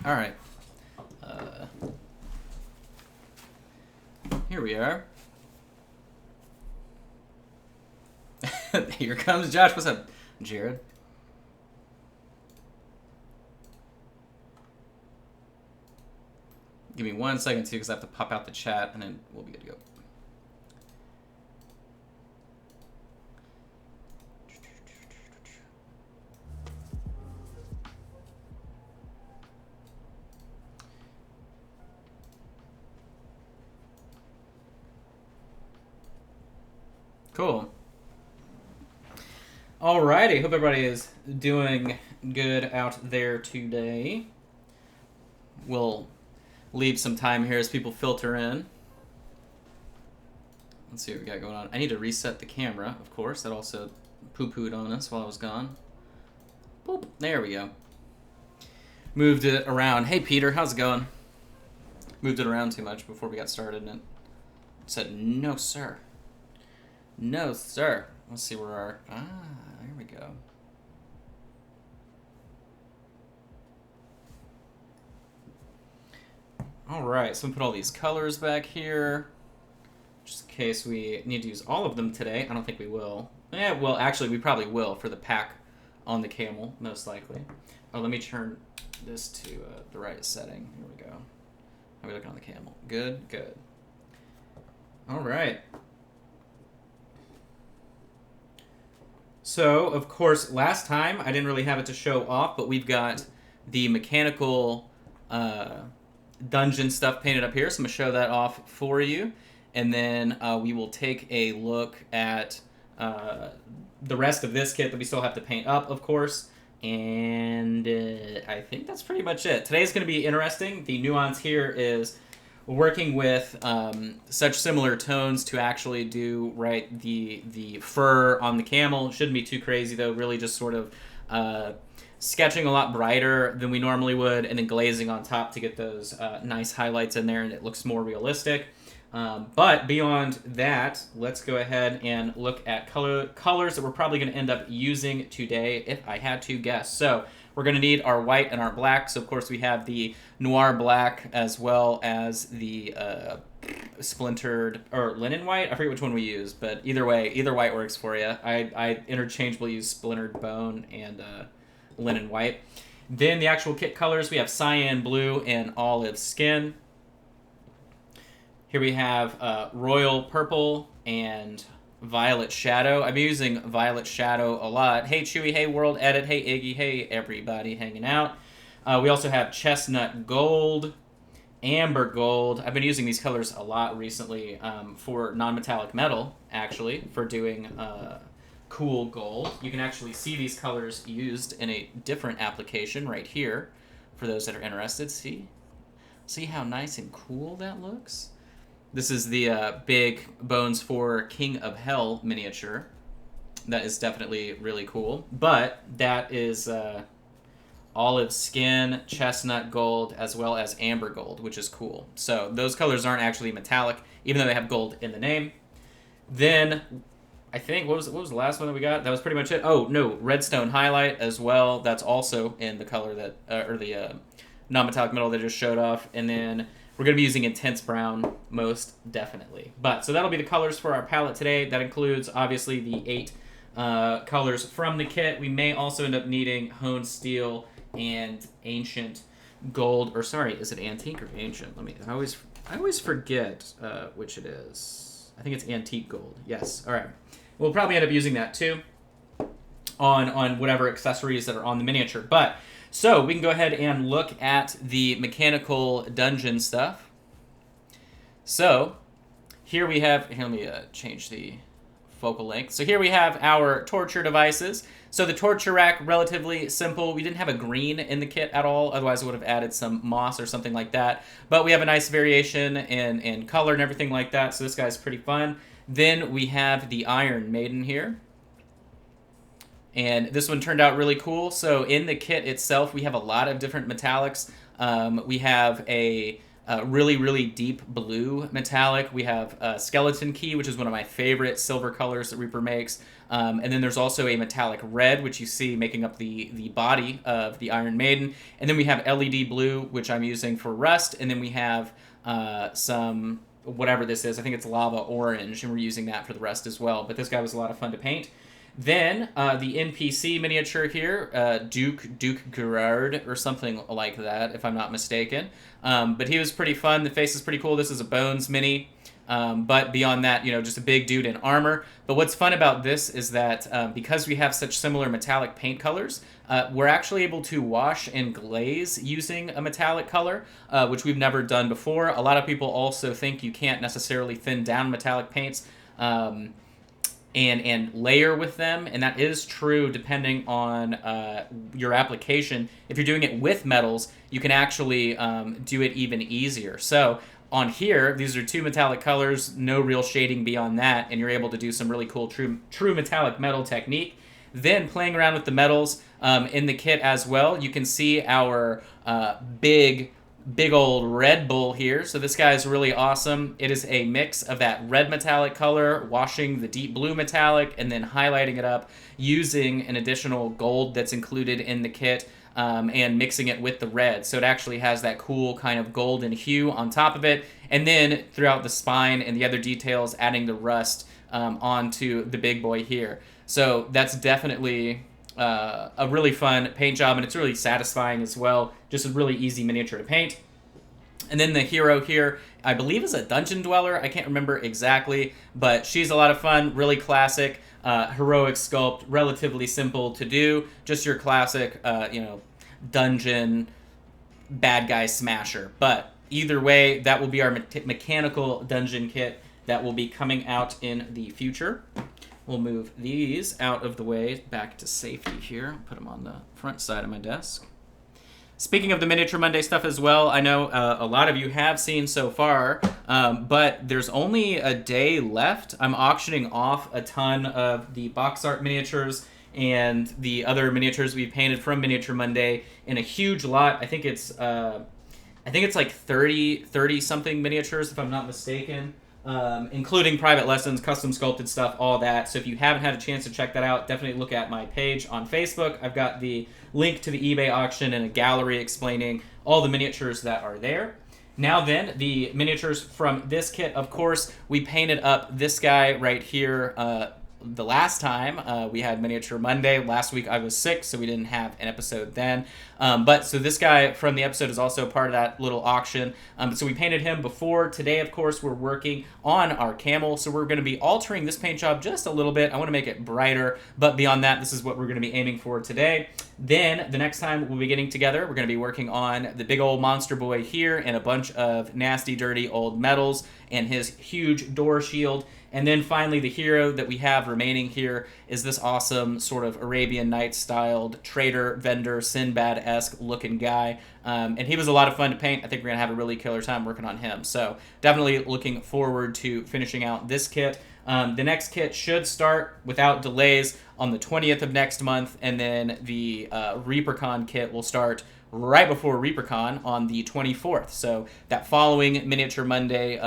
All right. Here we are. Here comes Josh. What's up, Jared? Give me 1 second, too, because I have to pop out the chat, and then we'll be good to go. Cool. Alrighty, hope everybody is doing good out there today. We'll leave some time here as people filter in. Let's see what we got going on. I need to reset the camera, of course. That also poo-pooed on us while I was gone. Boop. There we go. Moved it around. Hey, Peter, how's it going? Moved it around too much before we got started, and it said, no, sir. No, sir. Let's see where our... there we go. All right, so we put all these colors back here, just in case we need to use all of them today. I don't think we will. Well, actually, we probably will for the pack on the camel, most likely. Oh, let me turn this to the right setting. Here we go. How are we looking on the camel? Good, good. All right. So, of course, last time I didn't really have it to show off, but we've got the mechanical dungeon stuff painted up here, so I'm going to show that off for you. And then we will take a look at the rest of this kit that we still have to paint up, of course. And I think that's pretty much it. Today's going to be interesting. The nuance here is working with such similar tones to actually do the fur on the camel. Shouldn't be too crazy, though. Really just sort of sketching a lot brighter than we normally would, and then glazing on top to get those nice highlights in there, and it looks more realistic. But beyond that, let's go ahead and look at colors that we're probably going to end up using today, if I had to guess. So we're going to need our white and our black. So, of course, we have the noir black as well as the splintered, or linen white. I forget which one we use, but either way, either white works for you. I interchangeably use splintered bone and linen white. Then the actual kit colors, we have cyan blue and olive skin. Here we have royal purple and violet shadow. I've been using violet shadow a lot. Hey Chewy, hey World Edit, hey Iggy, hey everybody hanging out. We also have chestnut gold, amber gold. I've been using these colors a lot recently for non-metallic metal, actually, for doing cool gold. You can actually see these colors used in a different application right here for those that are interested. See how nice and cool that looks? This is the big Bones 4 King of Hell miniature. That is definitely really cool. But that is olive skin, chestnut gold, as well as amber gold, which is cool. So those colors aren't actually metallic, even though they have gold in the name. Then, I think, what was the last one that we got? That was pretty much it. Oh, no, redstone highlight as well. That's also in the color that, or the non-metallic metal that I just showed off. And then we're going to be using intense brown, most definitely. But, so that'll be the colors for our palette today. That includes, obviously, the 8 colors from the kit. We may also end up needing honed steel and ancient gold. Or, sorry, is it antique or ancient? I always forget which it is. I think it's antique gold. Yes, all right. We'll probably end up using that, too, on whatever accessories that are on the miniature. But... so we can go ahead and look at the mechanical dungeon stuff. So here we have, let me change the focal length. So here we have our torture devices. So the torture rack, relatively simple. We didn't have a green in the kit at all. Otherwise, I would have added some moss or something like that. But we have a nice variation in color and everything like that. So this guy's pretty fun. Then we have the Iron Maiden here. And this one turned out really cool. So in the kit itself, we have a lot of different metallics. We have a really, really deep blue metallic. We have Skeleton Key, which is one of my favorite silver colors that Reaper makes. And then there's also a metallic red, which you see making up the body of the Iron Maiden. And then we have LED blue, which I'm using for rust. And then we have some, whatever this is, I think it's lava orange, and we're using that for the rest as well. But this guy was a lot of fun to paint. Then the NPC miniature here, Duke Gerard or something like that, if I'm not mistaken. But he was pretty fun. The face is pretty cool. This is a Bones mini. But beyond that, just a big dude in armor. But what's fun about this is that because we have such similar metallic paint colors, we're actually able to wash and glaze using a metallic color, which we've never done before. A lot of people also think you can't necessarily thin down metallic paints and layer with them, and that is true depending on your application. If you're doing it with metals, you can actually do it even easier. So on here, these are two metallic colors, no real shading beyond that, and you're able to do some really cool true metallic metal technique. Then playing around with the metals in the kit as well, you can see our big old Red Bull here. So this guy is really awesome. It is a mix of that red metallic color, washing the deep blue metallic, and then highlighting it up using an additional gold that's included in the kit. And mixing it with the red. So it actually has that cool kind of golden hue on top of it. And then throughout the spine and the other details, adding the rust onto the big boy here. So that's definitely a really fun paint job, and it's really satisfying as well. Just a really easy miniature to paint. And then the hero here, I believe, is a dungeon dweller. I can't remember exactly, but she's a lot of fun, really classic. Heroic sculpt, relatively simple to do. Just your classic, dungeon bad guy smasher. But either way, that will be our mechanical dungeon kit that will be coming out in the future. We'll move these out of the way back to safety here. Put them on the front side of my desk. Speaking of the Miniature Monday stuff as well, I know a lot of you have seen so far, but there's only a day left. I'm auctioning off a ton of the box art miniatures and the other miniatures we painted from Miniature Monday in a huge lot. I think it's like 30 something miniatures, if I'm not mistaken, including private lessons, custom sculpted stuff, all that. So if you haven't had a chance to check that out, definitely look at my page on Facebook. I've got the link to the eBay auction and a gallery explaining all the miniatures that are there. Now then, the miniatures from this kit, of course, we painted up this guy right here the last time we had Miniature Monday. Last week I was sick, so we didn't have an episode then. But so this guy from the episode is also part of that little auction. So we painted him before. Today, of course, we're working on our camel. So we're going to be altering this paint job just a little bit. I want to make it brighter. But beyond that, this is what we're going to be aiming for today. Then the next time we'll be getting together, we're going to be working on the big old monster boy here and a bunch of nasty, dirty old metals and his huge door shield. And then finally, the hero that we have remaining here is this awesome sort of Arabian Nights-styled trader, vendor, Sinbad-esque looking guy. And he was a lot of fun to paint. I think we're going to have a really killer time working on him. So definitely looking forward to finishing out this kit. The next kit should start without delays on the 20th of next month. And then the ReaperCon kit will start right before ReaperCon on the 24th. So that following Miniature Monday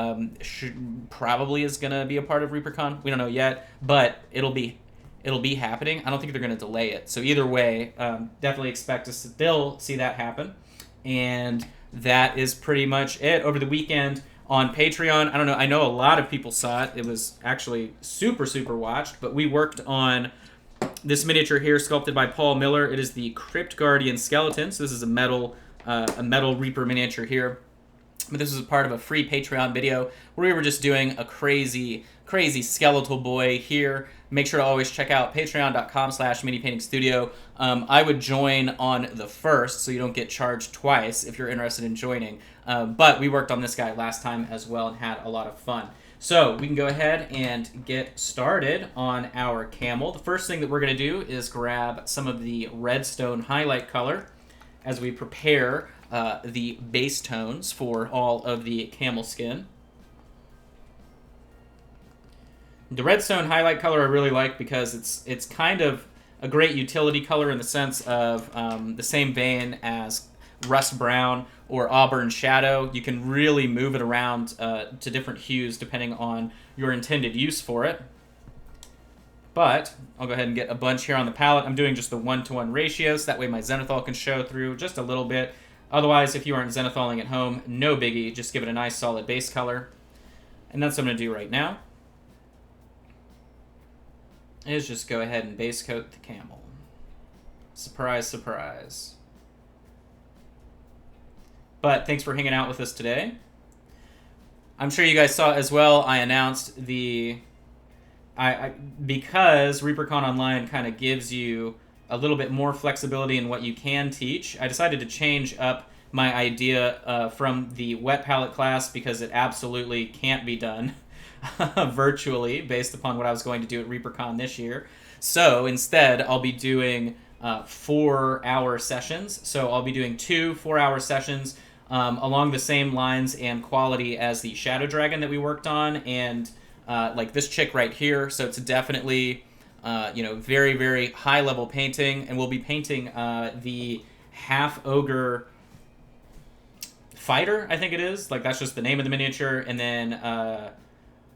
probably is going to be a part of ReaperCon. We don't know yet, but it'll be happening. I don't think they're going to delay it. So either way, definitely expect to still see that happen. And that is pretty much it. Over the weekend on Patreon, I don't know, I know a lot of people saw it. It was actually super, super watched, but we worked on this miniature here, sculpted by Paul Miller. It is the Crypt Guardian skeleton. So this is a metal Reaper miniature here. But this was a part of a free Patreon video where we were just doing a crazy skeletal boy here. Make sure to always check out patreon.com/minipaintingstudio. I would join on the 1st, so you don't get charged twice if you're interested in joining. But we worked on this guy last time as well and had a lot of fun. So we can go ahead and get started on our camel. The first thing that we're going to do is grab some of the redstone highlight color as we prepare the base tones for all of the camel skin. The redstone highlight color I really like because it's kind of a great utility color in the sense of the same vein as rust brown or auburn shadow. You can really move it around to different hues depending on your intended use for it. But I'll go ahead and get a bunch here on the palette. I'm doing just the 1-to-1 ratio, so that way my zenithal can show through just a little bit. Otherwise, if you aren't zenithaling at home, no biggie. Just give it a nice solid base color. And that's what I'm going to do right now. Is just go ahead and base coat the camel. Surprise, surprise. But thanks for hanging out with us today. I'm sure you guys saw as well, I announced the... because ReaperCon Online kind of gives you a little bit more flexibility in what you can teach, I decided to change up my idea from the wet palette class because it absolutely can't be done virtually based upon what I was going to do at ReaperCon this year. So instead, I'll be doing 4-hour sessions. So I'll be doing 2 4-hour sessions along the same lines and quality as the Shadow Dragon that we worked on, and like this chick right here. So it's definitely, very, very high level painting, and we'll be painting the half ogre fighter, I think it is. Like that's just the name of the miniature, and then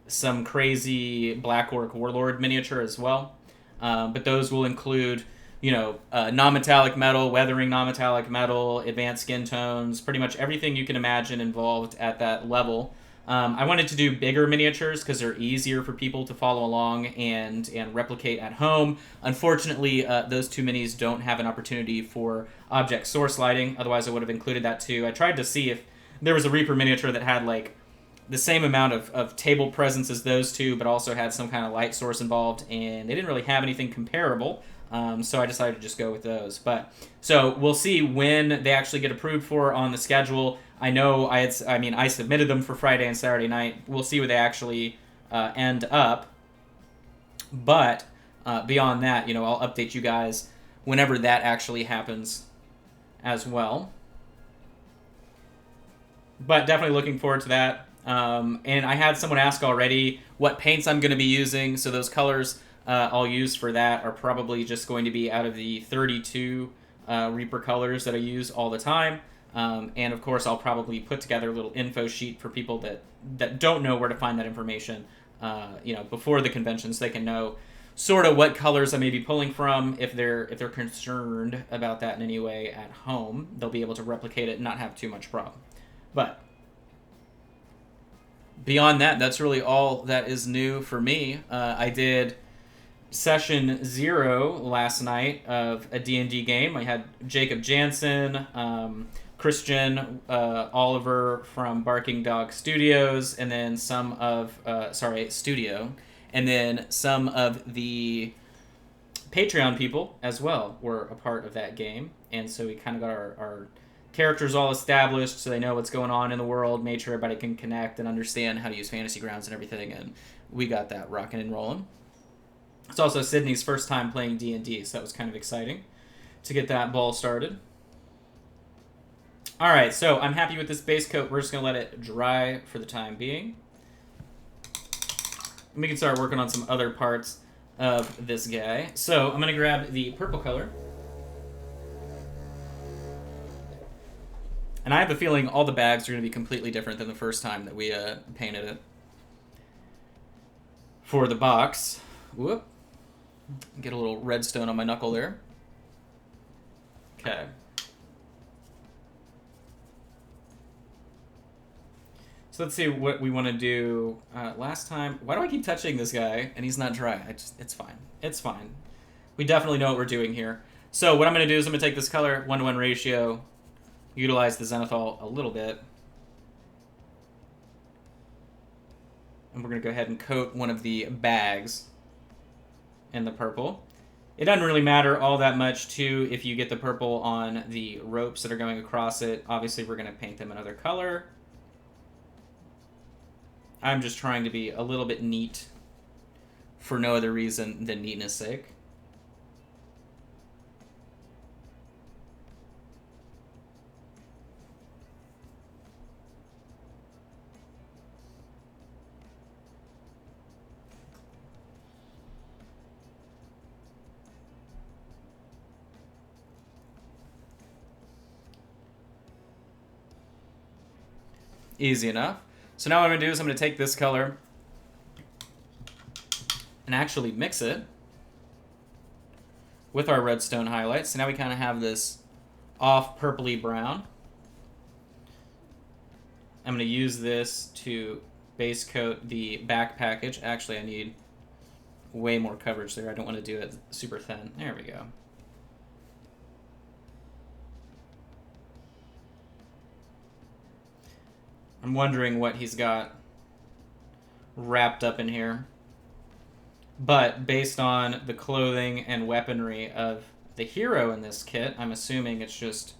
some crazy Black Orc Warlord miniature as well. But those will include, non-metallic metal, weathering non-metallic metal, advanced skin tones, pretty much everything you can imagine involved at that level. I wanted to do bigger miniatures because they're easier for people to follow along and replicate at home. Unfortunately, those 2 minis don't have an opportunity for object source lighting. Otherwise, I would have included that too. I tried to see if there was a Reaper miniature that had like the same amount of table presence as those 2, but also had some kind of light source involved, and they didn't really have anything comparable. So I decided to just go with those. So we'll see when they actually get approved for on the schedule. I know I submitted them for Friday and Saturday night. We'll see where they actually end up. But beyond that, I'll update you guys whenever that actually happens as well. But definitely looking forward to that. And I had someone ask already what paints I'm going to be using. So those colors I'll use for that are probably just going to be out of the 32 Reaper colors that I use all the time. And of course, I'll probably put together a little info sheet for people that don't know where to find that information, before the convention, so they can know sort of what colors I may be pulling from. If they're concerned about that in any way at home, they'll be able to replicate it and not have too much problem. But beyond that, that's really all that is new for me. I did session 0 last night of a D&D game. I had Jacob Jansen, Christian Oliver from Barking Dog Studios, and then some of Studio, and then some of the Patreon people as well were a part of that game. And so we kind of got our characters all established so they know what's going on in the world, made sure everybody can connect and understand how to use Fantasy Grounds and everything, and we got that rocking and rolling. It's also Sydney's first time playing D&D, so that was kind of exciting to get that ball started. All right, so I'm happy with this base coat. We're just going to let it dry for the time being. And we can start working on some other parts of this guy. So I'm going to grab the purple color. And I have a feeling all the bags are going to be completely different than the first time that we painted it. For the box, whoop, get a little redstone on my knuckle there. Okay. So let's see what we want to do. Last time, why do I keep touching this guy and he's not dry? It's fine. It's fine. We definitely know what we're doing here. So what I'm going to do is I'm going to take this color 1-to-1 ratio, utilize the zenithal a little bit, and we're going to go ahead and coat one of the bags in the purple. It doesn't really matter all that much, too, if you get the purple on the ropes that are going across it. Obviously, we're going to paint them another color. I'm just trying to be a little bit neat for no other reason than neatness' sake. Easy enough. So now what I'm going to do is I'm going to take this color and actually mix it with our redstone highlights. So now we kind of have this off purpley brown. I'm going to use this to base coat the back package. Actually, I need way more coverage there. I don't want to do it super thin. There we go. I'm wondering what he's got wrapped up in here. But based on the clothing and weaponry of the hero in this kit, I'm assuming it's just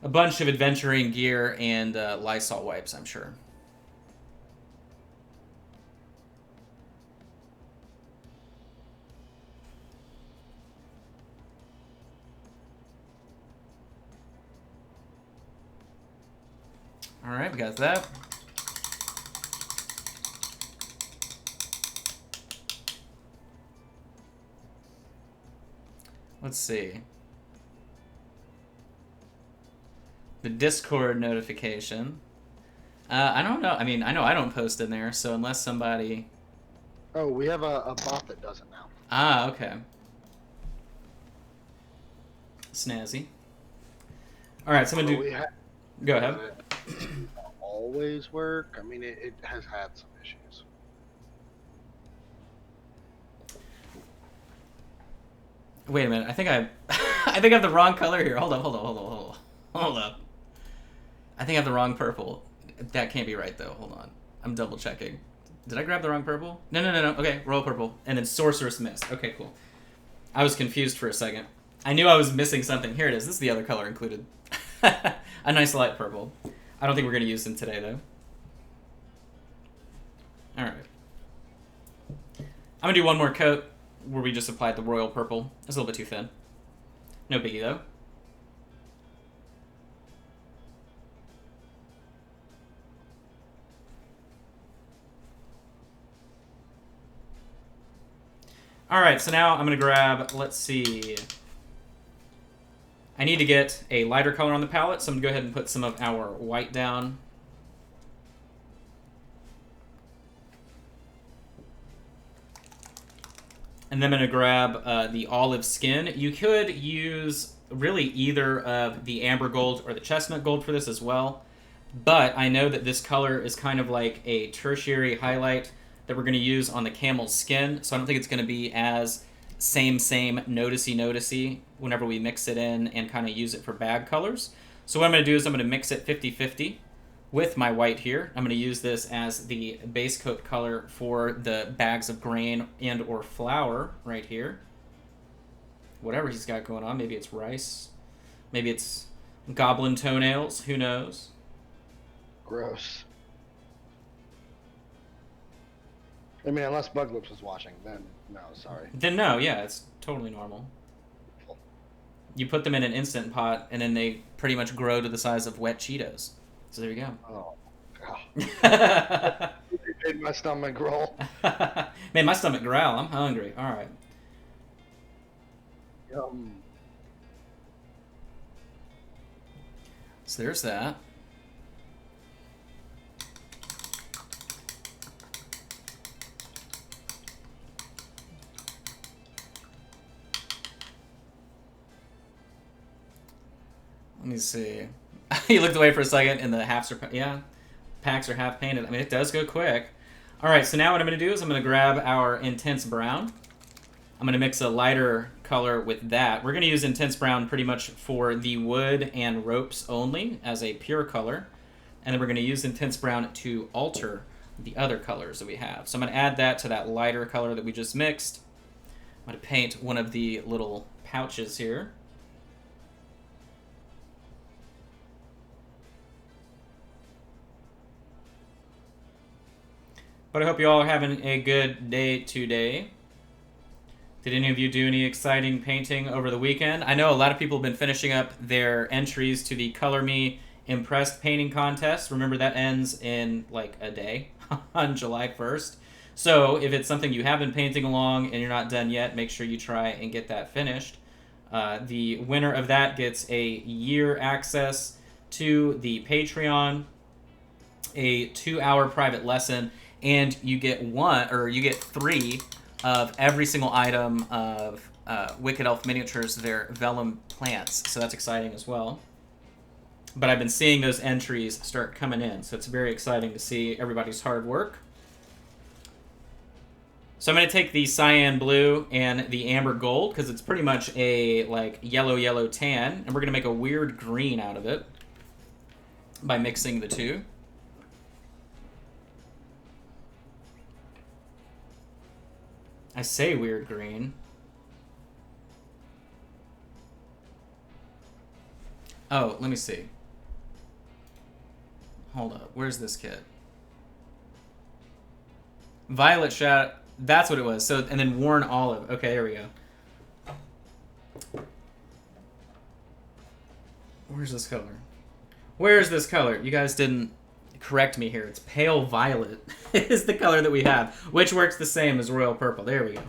a bunch of adventuring gear and Lysol wipes, I'm sure. All right, we got that. Let's see. The Discord notification. I don't know. I mean, I know I don't post in there, so unless somebody... Oh, we have a bot that does it now. Ah, okay. Snazzy. All right, so I'm going to do... Go ahead. Always work. I mean, it has had some issues. Wait a minute. I think I think I have the wrong color here. Hold up. I think I have the wrong purple. That can't be right though. Hold on. I'm double checking. Did I grab the wrong purple? No. Okay, royal purple. And then sorceress mist. Okay, cool. I was confused for a second. I knew I was missing something. Here it is. This is the other color included. A nice light purple. I don't think we're going to use them today though. All right. I'm going to do one more coat where we just applied the royal purple. It's a little bit too thin. No biggie, though. Alright, so now I'm going to grab, let's see. I need to get a lighter color on the palette, so I'm going to go ahead and put some of our white down. And then I'm going to grab the olive skin. You could use really either of the amber gold or the chestnut gold for this as well. But I know that this color is kind of like a tertiary highlight that we're going to use on the camel's skin. So I don't think it's going to be as same noticey whenever we mix it in and kind of use it for bag colors. So what I'm going to do is I'm going to mix it 50-50. With my white here. I'm going to use this as the base coat color for the bags of grain and or flour right here. Whatever he's got going on. Maybe it's rice. Maybe it's goblin toenails. Who knows? Gross. I mean, unless Bug Lips was watching, then no, sorry. Then no, yeah, it's totally normal. You put them in an Instant Pot, and then they pretty much grow to the size of wet Cheetos. So there you go. Oh, God. It made my stomach roll. Made my stomach growl. I'm hungry. All right. So there's that. Let me see. You looked away for a second, and the packs are half painted. I mean, it does go quick. All right, so now what I'm going to do is I'm going to grab our intense brown. I'm going to mix a lighter color with that. We're going to use intense brown pretty much for the wood and ropes only as a pure color. And then we're going to use intense brown to alter the other colors that we have. So I'm going to add that to that lighter color that we just mixed. I'm going to paint one of the little pouches here. But I hope you all are having a good day today. Did any of you do any exciting painting over the weekend? I know a lot of people have been finishing up their entries to the Color Me Impressed painting contest. Remember, that ends in like a day on July 1st. So if it's something you have been painting along and you're not done yet, make sure you try and get that finished. The winner of that gets a year access to the Patreon. a 2-hour private lesson, and you get 3 of every single item of Wicked Elf Miniatures, their vellum plants. So that's exciting as well. But I've been seeing those entries start coming in, so it's very exciting to see everybody's hard work. So I'm going to take the cyan blue and the amber gold, because it's pretty much a like yellow tan, and we're going to make a weird green out of it by mixing the two. I say weird green. Oh, let me see. Hold up. Where's this kit? Violet Shadow. That's what it was. So, and then Worn Olive. Okay, there we go. Where's this color? Where's this color? You guys didn't correct me here. It's Pale Violet is the color that we have, which works the same as Royal Purple. There we go.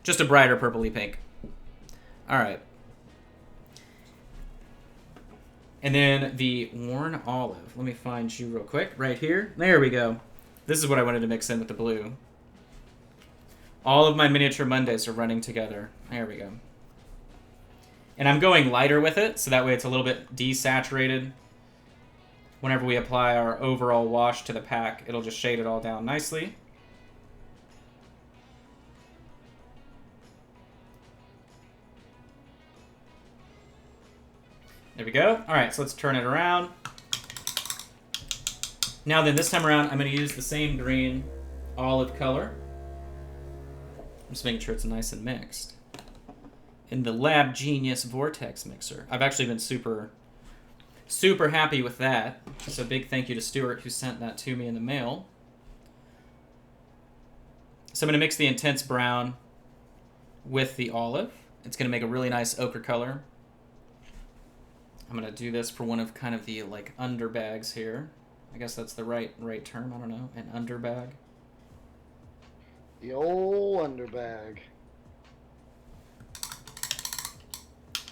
Just a brighter purpley pink. All right. And then the Worn Olive. Let me find you real quick. Right here. There we go. This is what I wanted to mix in with the blue. All of my Miniature Mondays are running together. There we go. And I'm going lighter with it, so that way it's a little bit desaturated. Whenever we apply our overall wash to the pack, it'll just shade it all down nicely. There we go. All right, so let's turn it around. Now then, this time around, I'm going to use the same green olive color. I'm just making sure it's nice and mixed. In the Lab Genius Vortex Mixer. I've actually been super happy with that. So big thank you to Stuart, who sent that to me in the mail. So I'm going to mix the intense brown with the olive. It's going to make a really nice ochre color. I'm going to do this for one of kind of the like underbags here. I guess that's the right term. I don't know. An underbag. The old underbag.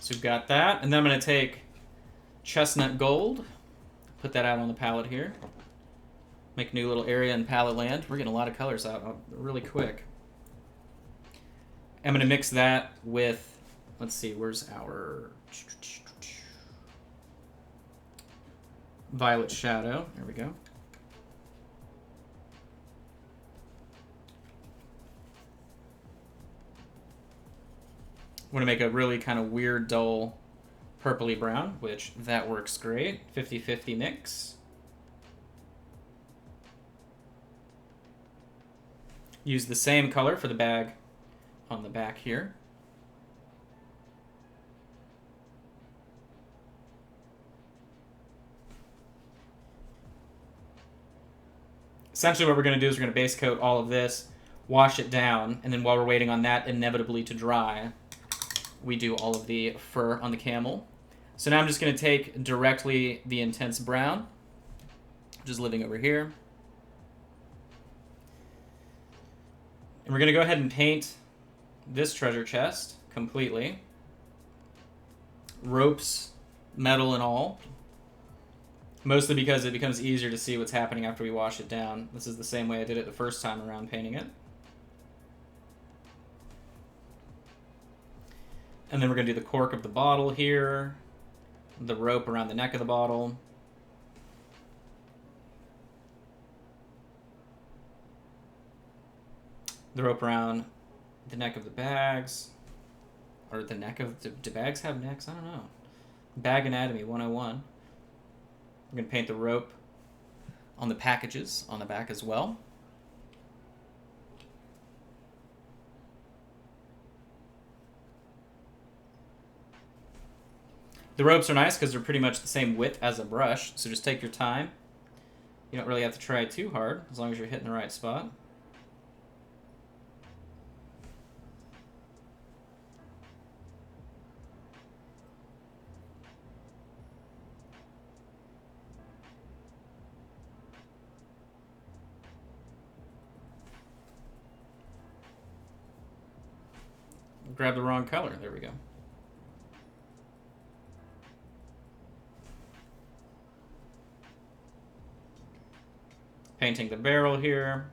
So we've got that. And then I'm going to take Chestnut Gold. Put that out on the palette here. Make a new little area in palette land. We're getting a lot of colors out really quick. I'm going to mix that with, let's see, where's our Violet Shadow. There we go. I'm going to make a really kind of weird, dull, purpley brown, which that works great. 50-50 mix. Use the same color for the bag on the back here. Essentially what we're going to do is we're going to base coat all of this, wash it down, and then while we're waiting on that inevitably to dry, we do all of the fur on the camel. So now I'm just going to take directly the intense brown, which is living over here. And we're going to go ahead and paint this treasure chest completely. Ropes, metal and all. Mostly because it becomes easier to see what's happening after we wash it down. This is the same way I did it the first time around painting it. And then we're going to do the cork of the bottle here. The rope around the neck of the bottle. The rope around the neck of the bags. Or the neck of... Do bags have necks? I don't know. Bag Anatomy 101. We're going to paint the rope on the packages on the back as well. The ropes are nice because they're pretty much the same width as a brush, so just take your time. You don't really have to try too hard, as long as you're hitting the right spot. Grab the wrong color. There we go. Painting the barrel here.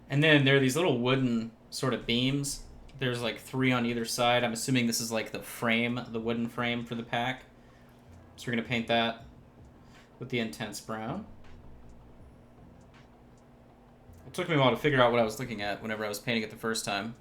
And then there are these little wooden sort of beams. There's like 3 on either side. I'm assuming this is like the frame, the wooden frame for the pack. So we're going to paint that with the intense brown. It took me a while to figure out what I was looking at whenever I was painting it the first time.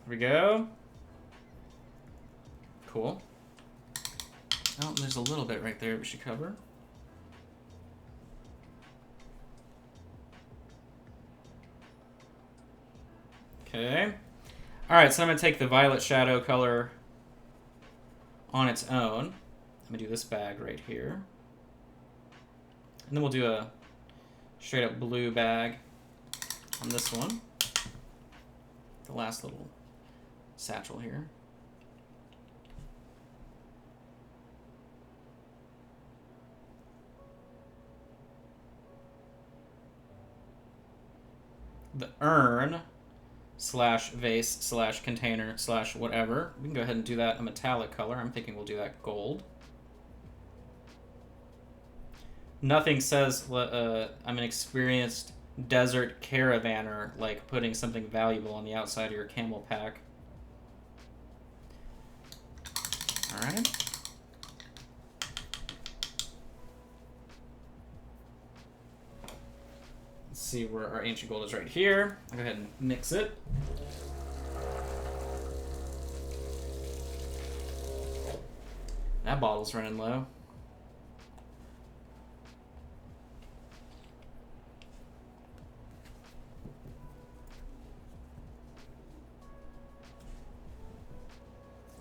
There we go. Cool. Oh, there's a little bit right there we should cover. Okay. Alright, so I'm going to take the violet shadow color on its own. I'm going to do this bag right here. And then we'll do a straight up blue bag on this one. The last little satchel here. The urn slash vase slash container slash whatever. We can go ahead and do that a metallic color. I'm thinking we'll do that gold. Nothing says I'm an experienced desert caravaner like putting something valuable on the outside of your camel pack. Alright. Let's see where our ancient gold is right here. I'll go ahead and mix it. That bottle's running low.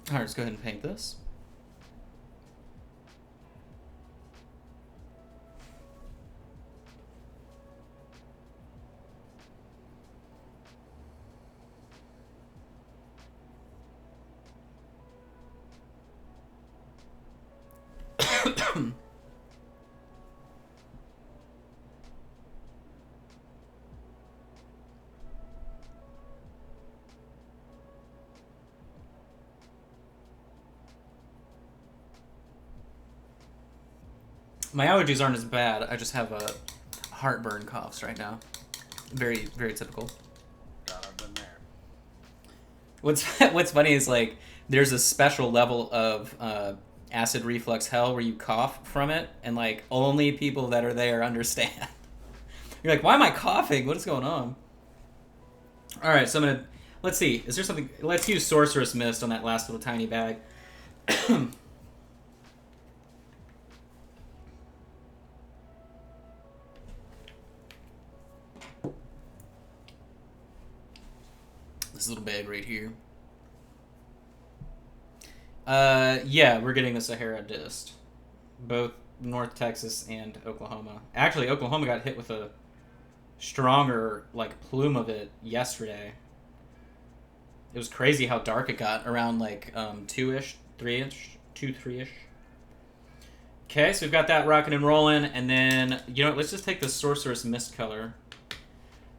Alright, let's go ahead and paint this. My allergies aren't as bad. I just have heartburn coughs right now. Very, very typical. God, I've been there. What's funny is like there's a special level of acid reflux hell where you cough from it, and like only people that are there understand. You're like, why am I coughing? What is going on? All right, so I'm gonna let's see. Is there something? Let's use Sorceress Mist on that last little tiny bag. This little bag right here. Yeah, we're getting the Sahara Dist. Both North Texas and Oklahoma. Actually, Oklahoma got hit with a stronger, like, plume of it yesterday. It was crazy how dark it got around, like, 2-ish, 3-ish, 3-ish. Okay, so we've got that rocking and rolling, and then, you know what, let's just take the Sorceress Mist color.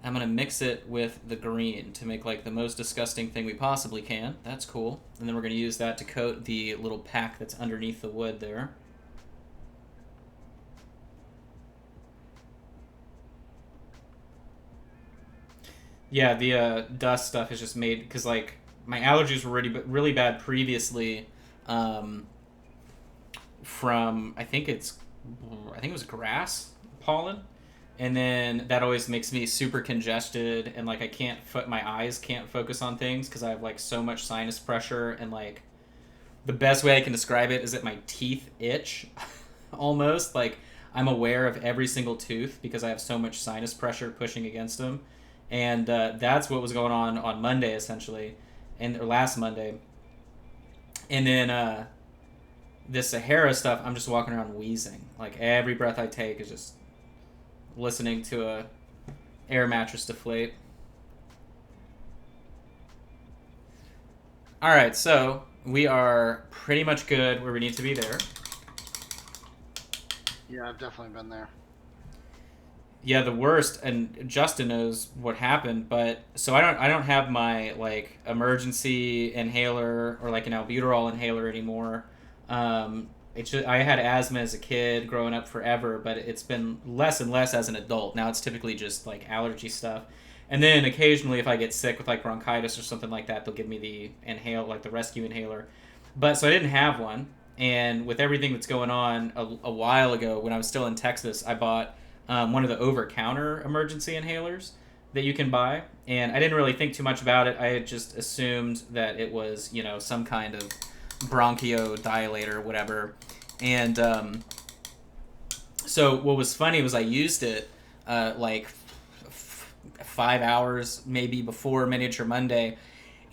I'm going to mix it with the green to make like the most disgusting thing we possibly can. That's cool. And then we're going to use that to coat the little pack that's underneath the wood there. Yeah, the dust stuff is just made because like my allergies were really bad previously from I think it was grass pollen. and then that always makes me super congested, and like I can't my eyes can't focus on things because I have like so much sinus pressure, and like the best way I can describe it is that my teeth itch almost like I'm aware of every single tooth because I have so much sinus pressure pushing against them, and that's what was going on Monday essentially, and or last Monday, and then this Sahara stuff, I'm just walking around wheezing. Like every breath I take is just listening to a air mattress deflate. All right, so we are pretty much good where we need to be there. Yeah, I've definitely been there. Yeah, the worst, and Justin knows what happened, but so I don't have my like emergency inhaler or like an albuterol inhaler anymore. I had asthma as a kid growing up forever, but it's been less and less as an adult. Now it's typically just like allergy stuff. And then occasionally if I get sick with like bronchitis or something like that, they'll give me the like the rescue inhaler. But so I didn't have one. And with everything that's going on a while ago when I was still in Texas, I bought one of the over-counter emergency inhalers that you can buy, and I didn't really think too much about it. I had just assumed that it was, some kind of bronchodilator or whatever. And so what was funny was I used it like 5 hours maybe before Miniature Monday,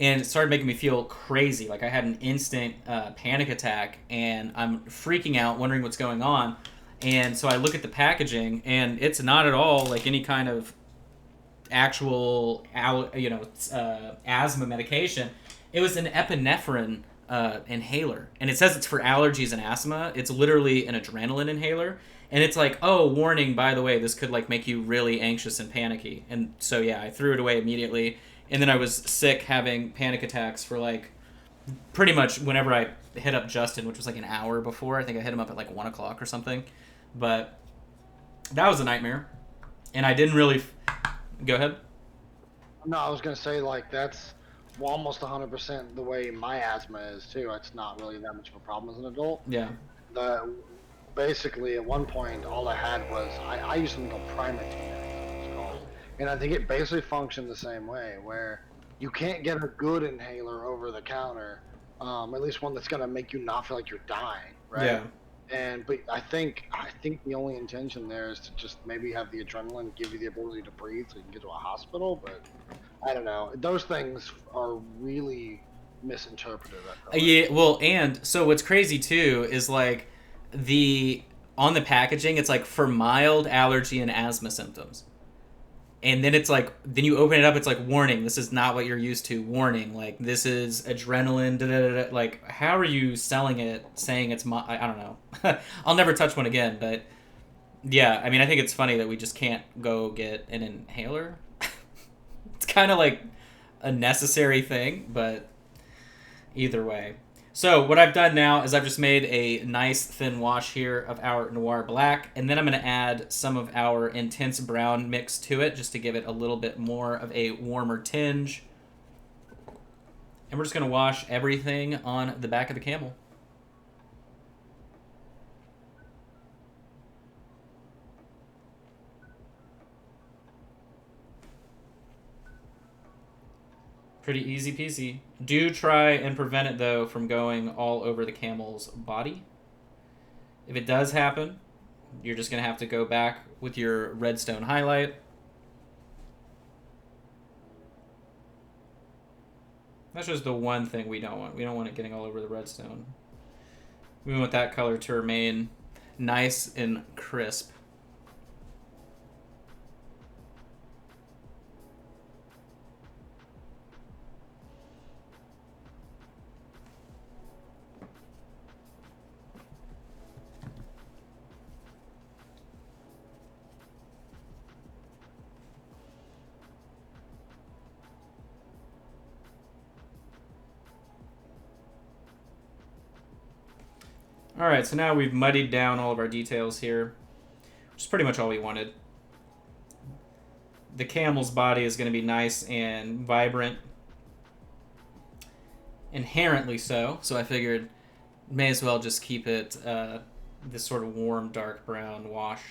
and it started making me feel crazy. Like I had an instant panic attack, and I'm freaking out, wondering what's going on. And so I look at the packaging, and it's not at all like any kind of actual, asthma medication. It was an epinephrine inhaler, and it says it's for allergies and asthma. It's literally an adrenaline inhaler, and it's like, oh, warning, by the way, this could like make you really anxious and panicky. And so yeah, I threw it away immediately, and then I was sick, having panic attacks for like pretty much whenever I hit up Justin, which was like an hour before. I think I hit him up at like 1 o'clock or something. But that was a nightmare, and I didn't really. Go ahead. No, I was gonna say like that's almost 100% the way my asthma is too. It's not really that much of a problem as an adult. Yeah. The basically at one point all I had was I used something called Primatene, it's called, and I think it basically functioned the same way where you can't get a good inhaler over the counter, at least one that's gonna make you not feel like you're dying, right? Yeah. But I think the only intention there is to just maybe have the adrenaline give you the ability to breathe so you can get to a hospital. But I don't know. Those things are really misinterpreted. I feel like. Yeah. Well, and so what's crazy too is like the on the packaging, it's like for mild allergy and asthma symptoms. And then it's like, then you open it up, it's like, warning, this is not what you're used to. Warning, like, this is adrenaline, da da da. Like, how are you selling it, saying it's I don't know. I'll never touch one again, but yeah, I mean, I think it's funny that we just can't go get an inhaler. It's kind of like a necessary thing, but either way. So what I've done now is I've just made a nice thin wash here of our Noir Black, and then I'm going to add some of our Intense Brown mix to it just to give it a little bit more of a warmer tinge. And we're just going to wash everything on the back of the camel. Pretty easy peasy. Do try and prevent it, though, from going all over the camel's body. If it does happen, you're just going to have to go back with your redstone highlight. That's just the one thing we don't want. We don't want it getting all over the redstone. We want that color to remain nice and crisp. Alright, so now we've muddied down all of our details here, which is pretty much all we wanted. The camel's body is going to be nice and vibrant. Inherently so, so I figured may as well just keep it this sort of warm, dark brown wash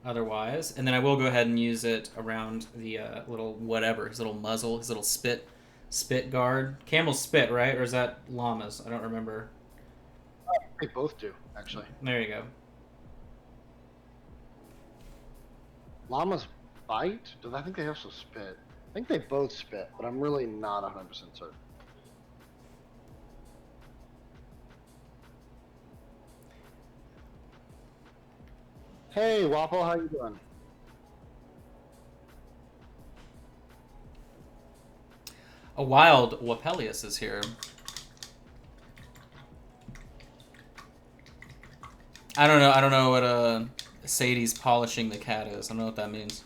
otherwise. And then I will go ahead and use it around the little whatever, his little muzzle, his little spit guard. Camel's spit, right? Or is that llama's? I don't remember. They both do, actually. There you go. Llamas bite? I think they also spit. I think they both spit, but I'm really not 100% certain. Hey, Waffle, how you doing? A wild Wapelius is here. I don't know. I don't know what Sadie's polishing the cat is. I don't know what that means.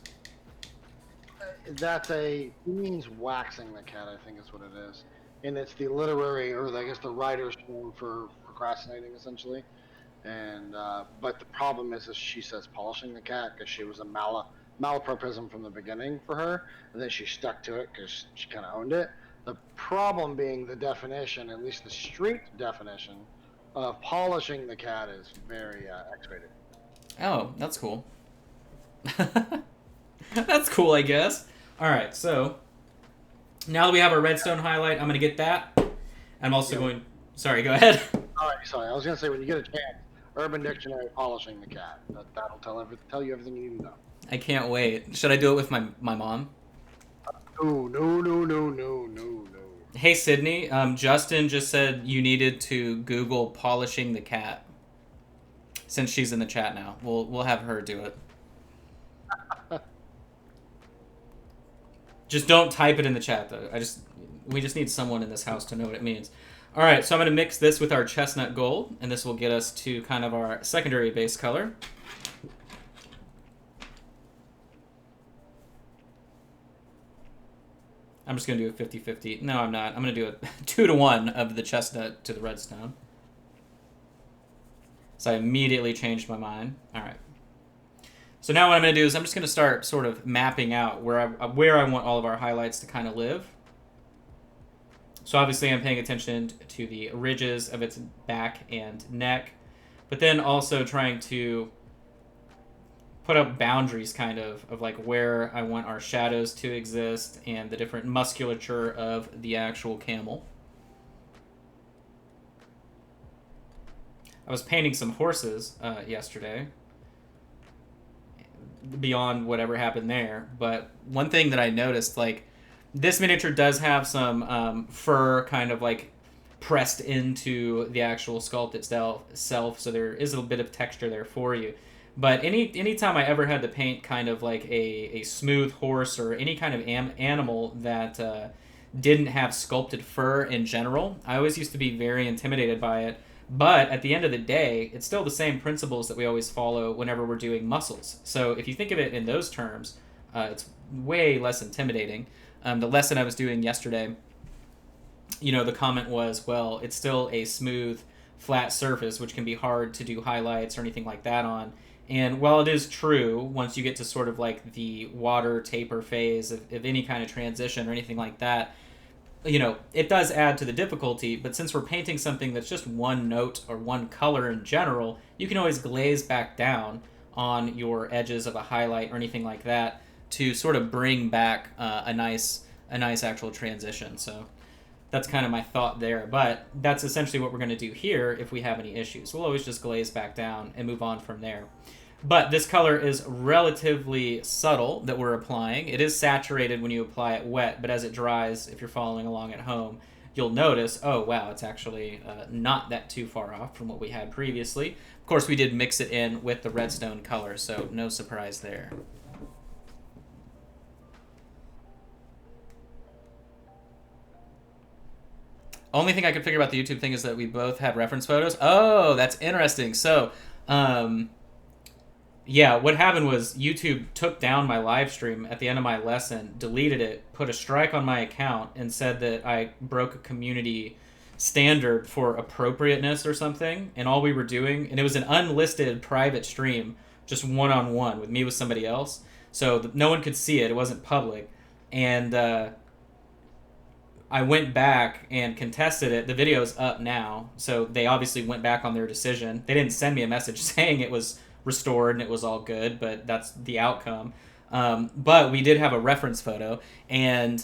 He means waxing the cat, I think is what it is. And it's the literary, or I guess the writer's term for procrastinating, essentially. And but the problem is she says polishing the cat because she was a malapropism from the beginning for her, and then she stuck to it because she kind of owned it. The problem being the definition, at least the street definition, of polishing the cat is very X-rated. Oh, that's cool. That's cool, I guess. All right, so now that we have our redstone highlight, I'm going to get that. I'm also going... Sorry, go ahead. All right, sorry. I was going to say, when you get a chance, Urban Dictionary polishing the cat. That'll tell you everything you need to know. I can't wait. Should I do it with my mom? No. Hey, Sydney. Justin just said you needed to Google polishing the cat. Since she's in the chat now, we'll have her do it. Just don't type it in the chat though. We just need someone in this house to know what it means. All right, so I'm going to mix this with our chestnut gold, and this will get us to kind of our secondary base color. I'm just going to do a 50-50. No, I'm not. I'm going to do a 2-to-1 of the chestnut to the redstone. So I immediately changed my mind. All right. So now what I'm going to do is I'm just going to start sort of mapping out where I want all of our highlights to kind of live. So obviously I'm paying attention to the ridges of its back and neck, but then also trying to put up boundaries kind of like where I want our shadows to exist and the different musculature of the actual camel. I was painting some horses yesterday, beyond whatever happened there, but one thing that I noticed, like, this miniature does have some fur kind of like pressed into the actual sculpt itself, so there is a little bit of texture there for you. But anytime I ever had to paint kind of like a smooth horse or any kind of animal that didn't have sculpted fur in general, I always used to be very intimidated by it. But at the end of the day, it's still the same principles that we always follow whenever we're doing muscles. So if you think of it in those terms, it's way less intimidating. The lesson I was doing yesterday, the comment was, well, it's still a smooth, flat surface, which can be hard to do highlights or anything like that on. And while it is true, once you get to sort of like the water taper phase of any kind of transition or anything like that, it does add to the difficulty. But since we're painting something that's just one note or one color in general, you can always glaze back down on your edges of a highlight or anything like that to sort of bring back a nice actual transition. So that's kind of my thought there. But that's essentially what we're going to do here if we have any issues. We'll always just glaze back down and move on from there. But this color is relatively subtle that we're applying. It is saturated when you apply it wet, but as it dries, if you're following along at home, you'll notice, oh wow, it's actually not that too far off from what we had previously. Of course, we did mix it in with the redstone color, so no surprise there. Only thing I could figure about the YouTube thing is that we both have reference photos. Oh, that's interesting. So, yeah, what happened was YouTube took down my live stream at the end of my lesson, deleted it, put a strike on my account, and said that I broke a community standard for appropriateness or something. And all we were doing, and it was an unlisted private stream, just one-on-one with me with somebody else. So no one could see it. It wasn't public. And I went back and contested it. The video's up now, so they obviously went back on their decision. They didn't send me a message saying it was restored and it was all good, but that's the outcome. But we did have a reference photo, and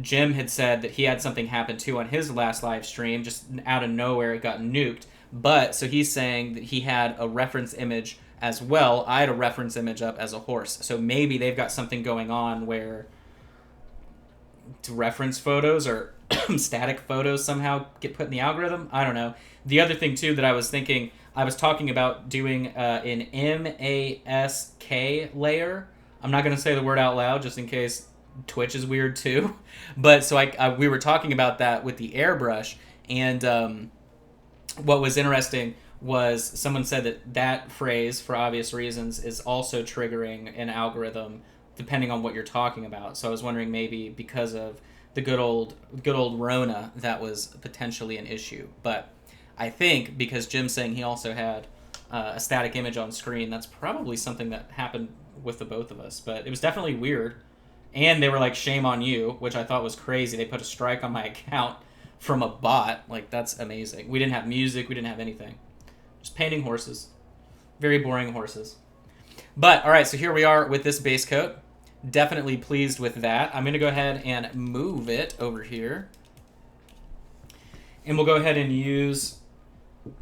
Jim had said that he had something happen too on his last live stream. Just out of nowhere, it got nuked. But so he's saying that he had a reference image as well. I had a reference image up as a horse. So maybe they've got something going on where reference photos or static photos somehow get put in the algorithm. I don't know. The other thing too that I was thinking, I was talking about doing an mask layer. I'm not going to say the word out loud just in case Twitch is weird too. But so we were talking about that with the airbrush, and what was interesting was someone said that phrase, for obvious reasons, is also triggering an algorithm depending on what you're talking about. So I was wondering maybe because of the good old Rona, that was potentially an issue. But I think because Jim's saying he also had a static image on screen, that's probably something that happened with the both of us. But it was definitely weird. And they were like, shame on you, which I thought was crazy. They put a strike on my account from a bot. Like, that's amazing. We didn't have music. We didn't have anything. Just painting horses. Very boring horses. But, all right, so here we are with this base coat. Definitely pleased with that. I'm going to go ahead and move it over here. And we'll go ahead and use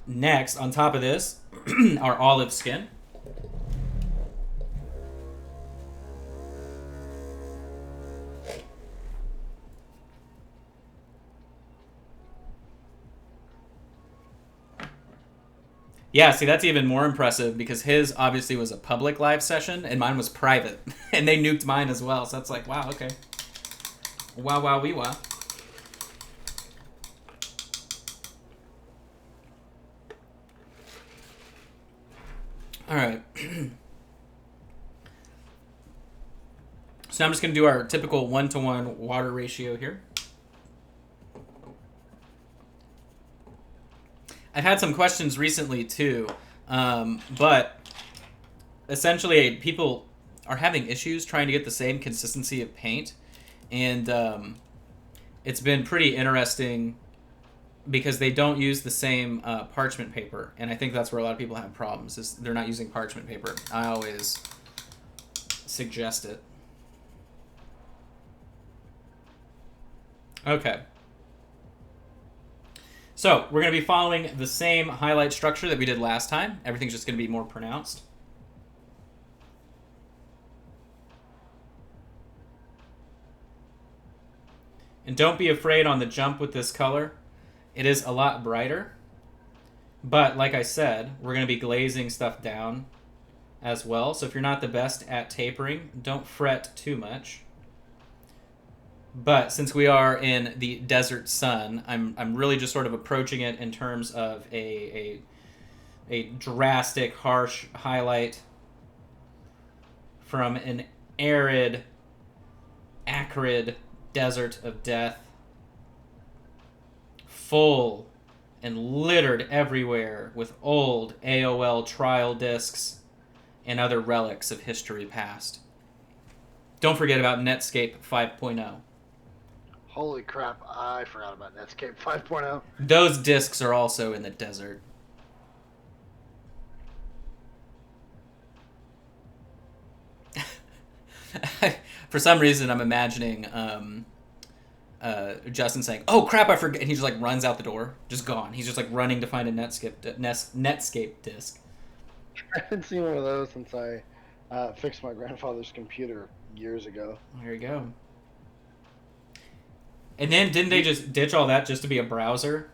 next, on top of this, our olive skin. Yeah, see, that's even more impressive because his obviously was a public live session and mine was private. And they nuked mine as well. So that's like, wow, okay. Wow, wow, wee, wow. All right. So now I'm just going to do our typical 1-to-1 water ratio here. I've had some questions recently too, but essentially people are having issues trying to get the same consistency of paint, and it's been pretty interesting because they don't use the same parchment paper, and I think that's where a lot of people have problems, is they're not using parchment paper. I always suggest it. Okay. So we're going to be following the same highlight structure that we did last time. Everything's just going to be more pronounced. And don't be afraid on the jump with this color. It is a lot brighter. But like I said, we're going to be glazing stuff down as well. So if you're not the best at tapering, don't fret too much. But since we are in the desert sun, I'm really just sort of approaching it in terms of a drastic, harsh highlight from an arid, acrid desert of death, full and littered everywhere with old AOL trial discs and other relics of history past. Don't forget about Netscape 5.0. Holy crap, I forgot about Netscape 5.0. Those discs are also in the desert. For some reason, I'm imagining Justin saying, "Oh crap, I forget," and he just like runs out the door, just gone. He's just like running to find a Netscape disc. I haven't seen one of those since I fixed my grandfather's computer years ago. There you go. And then didn't they just ditch all that just to be a browser?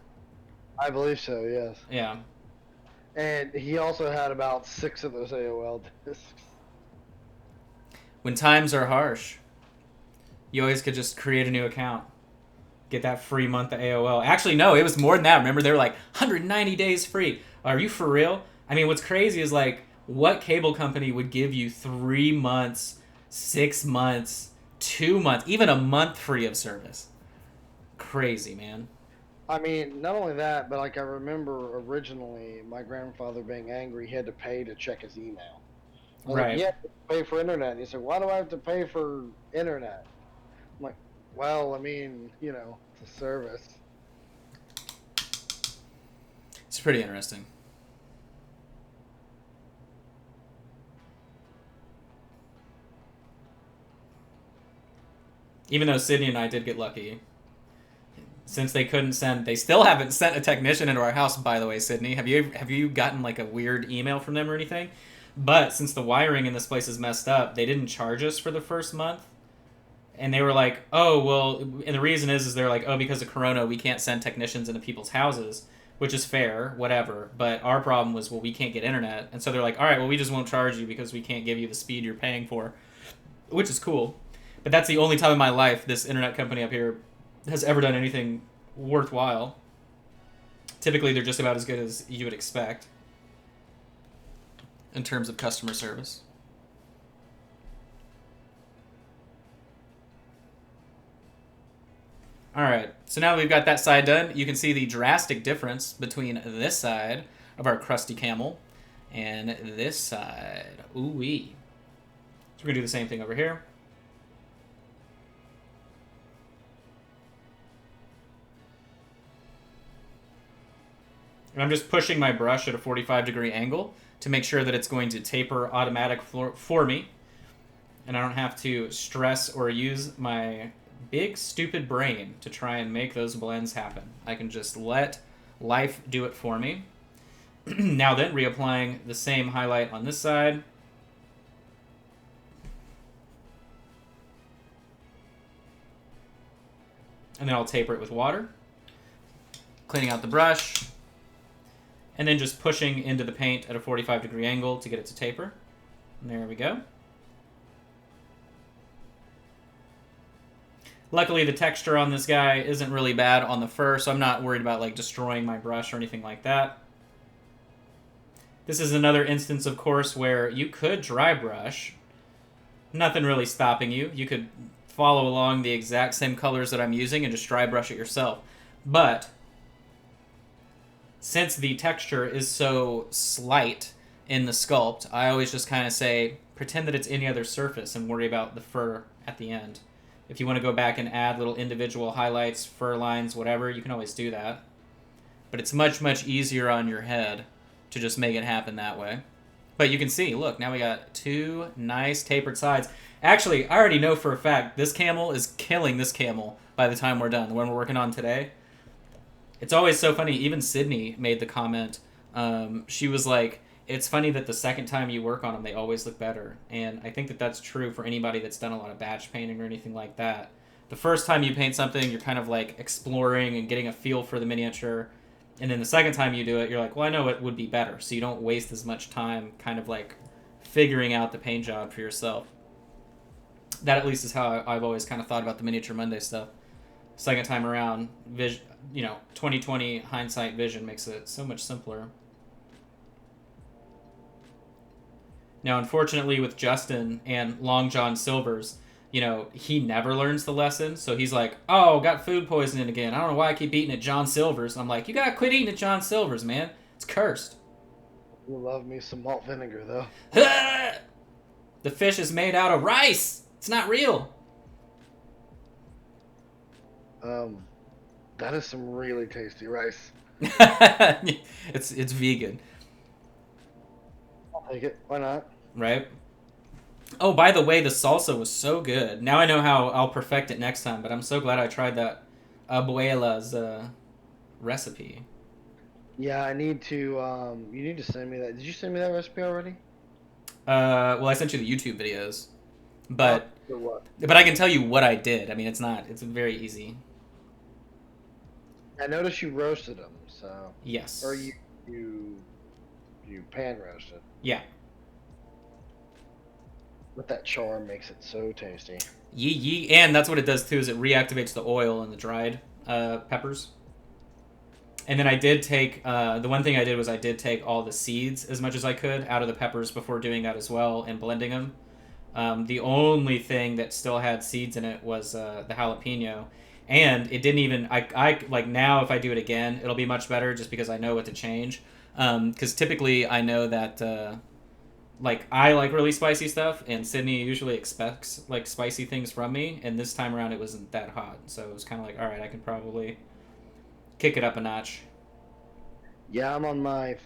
I believe so, yes. Yeah. And he also had about 6 of those AOL discs. When times are harsh, you always could just create a new account. Get that free month of AOL. Actually, no, it was more than that. Remember, they were like 190 days free. Are you for real? I mean, what's crazy is like, what cable company would give you 3 months, 6 months, 2 months, even a month free of service? Crazy, man. I mean, not only that, but like I remember originally my grandfather being angry he had to pay to check his email. I was Right. like, yeah, pay for internet. And he said, why do I have to pay for internet? I'm like, well, I mean, you know, it's a service. It's pretty interesting. Even though Sydney and I did get lucky. Since they couldn't send, they still haven't sent a technician into our house. By the way, Sydney, have you gotten like a weird email from them or anything? But since the wiring in this place is messed up, they didn't charge us for the first month, and they were like, "Oh well," and the reason is they're like, "Oh, because of Corona, we can't send technicians into people's houses," which is fair, whatever. But our problem was, well, we can't get internet, and so they're like, "All right, well, we just won't charge you because we can't give you the speed you're paying for," which is cool. But that's the only time in my life this internet company up here has ever done anything worthwhile. Typically, they're just about as good as you would expect in terms of customer service. All right, so now that we've got that side done, you can see the drastic difference between this side of our crusty camel and this side. Ooh-wee. So we're going to do the same thing over here. And I'm just pushing my brush at a 45-degree angle to make sure that it's going to taper automatic for me. And I don't have to stress or use my big, stupid brain to try and make those blends happen. I can just let life do it for me. Now then, reapplying the same highlight on this side. And then I'll taper it with water. Cleaning out the brush. And then just pushing into the paint at a 45-degree angle to get it to taper. And there we go. Luckily, the texture on this guy isn't really bad on the fur, so I'm not worried about like destroying my brush or anything like that. This is another instance, of course, where you could dry brush. Nothing really stopping you. You could follow along the exact same colors that I'm using and just dry brush it yourself. But since the texture is so slight in the sculpt, I always just kind of say, pretend that it's any other surface and worry about the fur at the end. If you want to go back and add little individual highlights, fur lines, whatever, you can always do that. But it's much, much easier on your head to just make it happen that way. But you can see, look, now we got two nice tapered sides. Actually, I already know for a fact this camel is killing this camel by the time we're done, the one we're working on today. It's always so funny. Even Sydney made the comment. She was like, it's funny that the second time you work on them, they always look better. And I think that that's true for anybody that's done a lot of batch painting or anything like that. The first time you paint something, you're kind of like exploring and getting a feel for the miniature. And then the second time you do it, you're like, well, I know it would be better. So you don't waste as much time kind of like figuring out the paint job for yourself. That at least is how I've always kind of thought about the Miniature Monday stuff. Second time around, 2020 hindsight vision makes it so much simpler. Now, unfortunately, with Justin and Long John Silver's, he never learns the lesson. So he's like, oh, got food poisoning again. I don't know why I keep eating at John Silver's. I'm like, you gotta quit eating at John Silver's, man. It's cursed. You love me some malt vinegar, though. The fish is made out of rice. It's not real. That is some really tasty rice. It's vegan. I'll take it. Why not? Right? Oh, by the way, the salsa was so good. Now I know how I'll perfect it next time, but I'm so glad I tried that abuela's recipe. Yeah, I need to, you need to send me that. Did you send me that recipe already? Well, I sent you the YouTube videos, but For what? I can tell you what I did. I mean, it's very easy. I noticed you roasted them, so. Yes. Or you pan roasted. Yeah. With that char makes it so tasty. Yee. And that's what it does too, is it reactivates the oil and the dried peppers. And then I did take, the one thing I did was I did take all the seeds as much as I could out of the peppers before doing that as well and blending them. The only thing that still had seeds in it was the jalapeno. And it didn't even, I like now if I do it again, it'll be much better just because I know what to change. Because typically I know that, I like really spicy stuff, and Sydney usually expects like spicy things from me, and this time around it wasn't that hot. So it was kind of like, all right, I can probably kick it up a notch. Yeah, I'm on my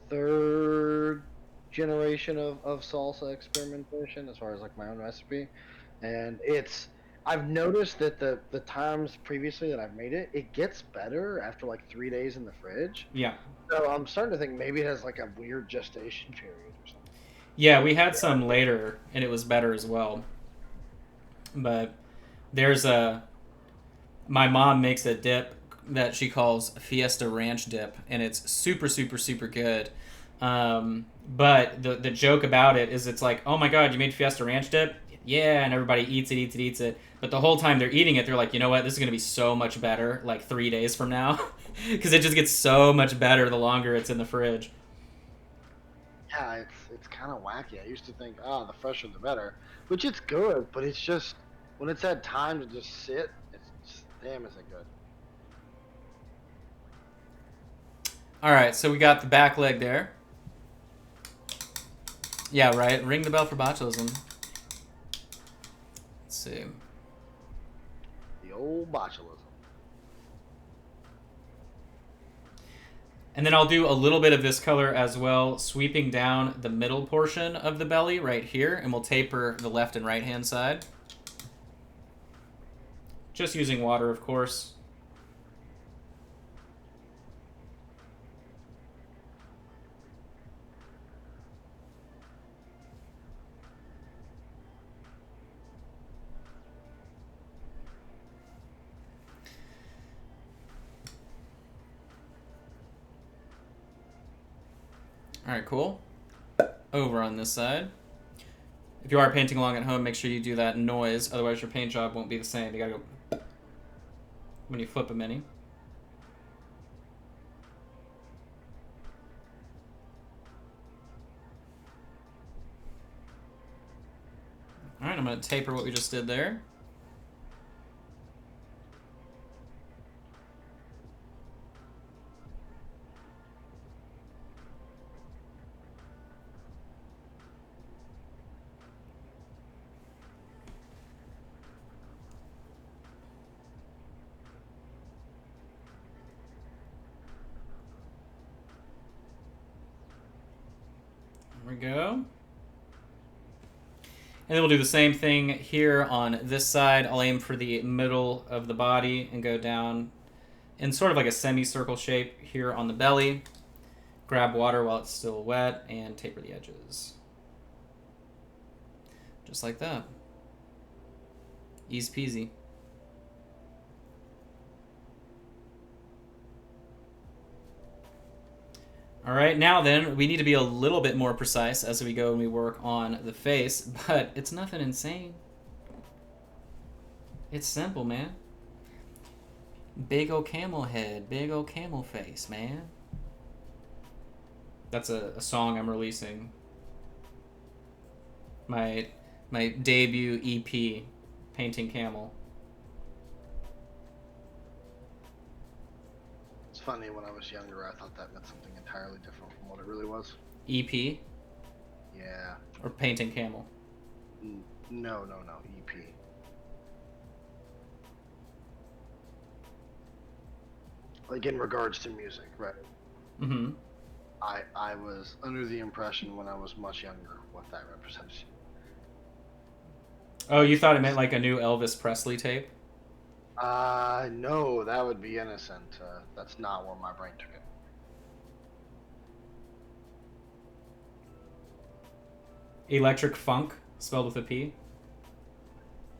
third generation of salsa experimentation as far as like my own recipe, and I've noticed that the times previously that I've made it, it gets better after like 3 days in the fridge. Yeah. So I'm starting to think maybe it has like a weird gestation period or something. Yeah, we had some later, and it was better as well. But there's a my mom makes a dip that she calls Fiesta Ranch dip, and it's super, super, super good. But the joke about it is it's like, oh my god, you made Fiesta Ranch dip? Yeah, and everybody eats it, eats it, eats it. But the whole time they're eating it, they're like, you know what? This is going to be so much better like 3 days from now. Because it just gets so much better the longer it's in the fridge. Yeah, it's kind of wacky. I used to think, oh, the fresher the better, which it's good, but it's just when it's had time to just sit, it's just, damn, is it good? All right, so we got the back leg there. Yeah, right. Ring the bell for botulism. Let's see. The old botulism. And then I'll do a little bit of this color as well, sweeping down the middle portion of the belly right here, and we'll taper the left and right hand side. Just using water, of course. All right, cool. Over on this side. If you are painting along at home, make sure you do that noise, otherwise your paint job won't be the same. You gotta go when you flip a mini. All right, I'm gonna taper what we just did there. There we go. And then we'll do the same thing here on this side. I'll aim for the middle of the body and go down in sort of like a semicircle shape here on the belly. Grab water while it's still wet and taper the edges. Just like that. Easy peasy. All right, now then, we need to be a little bit more precise as we go and we work on the face, but it's nothing insane. It's simple, man. Big ol' camel head, big ol' camel face, man. That's a song I'm releasing. My debut EP, Painting Camel. It's funny, when I was younger, I thought that meant something entirely different from what it really was. EP Yeah. or Painting Camel? No, EP. Like in regards to music, right? Mm-hmm. I was under the impression when I was much younger what that represents. Oh, you thought it meant like a new Elvis Presley tape? No, that would be innocent. That's not where my brain took it. Electric Funk, spelled with a P.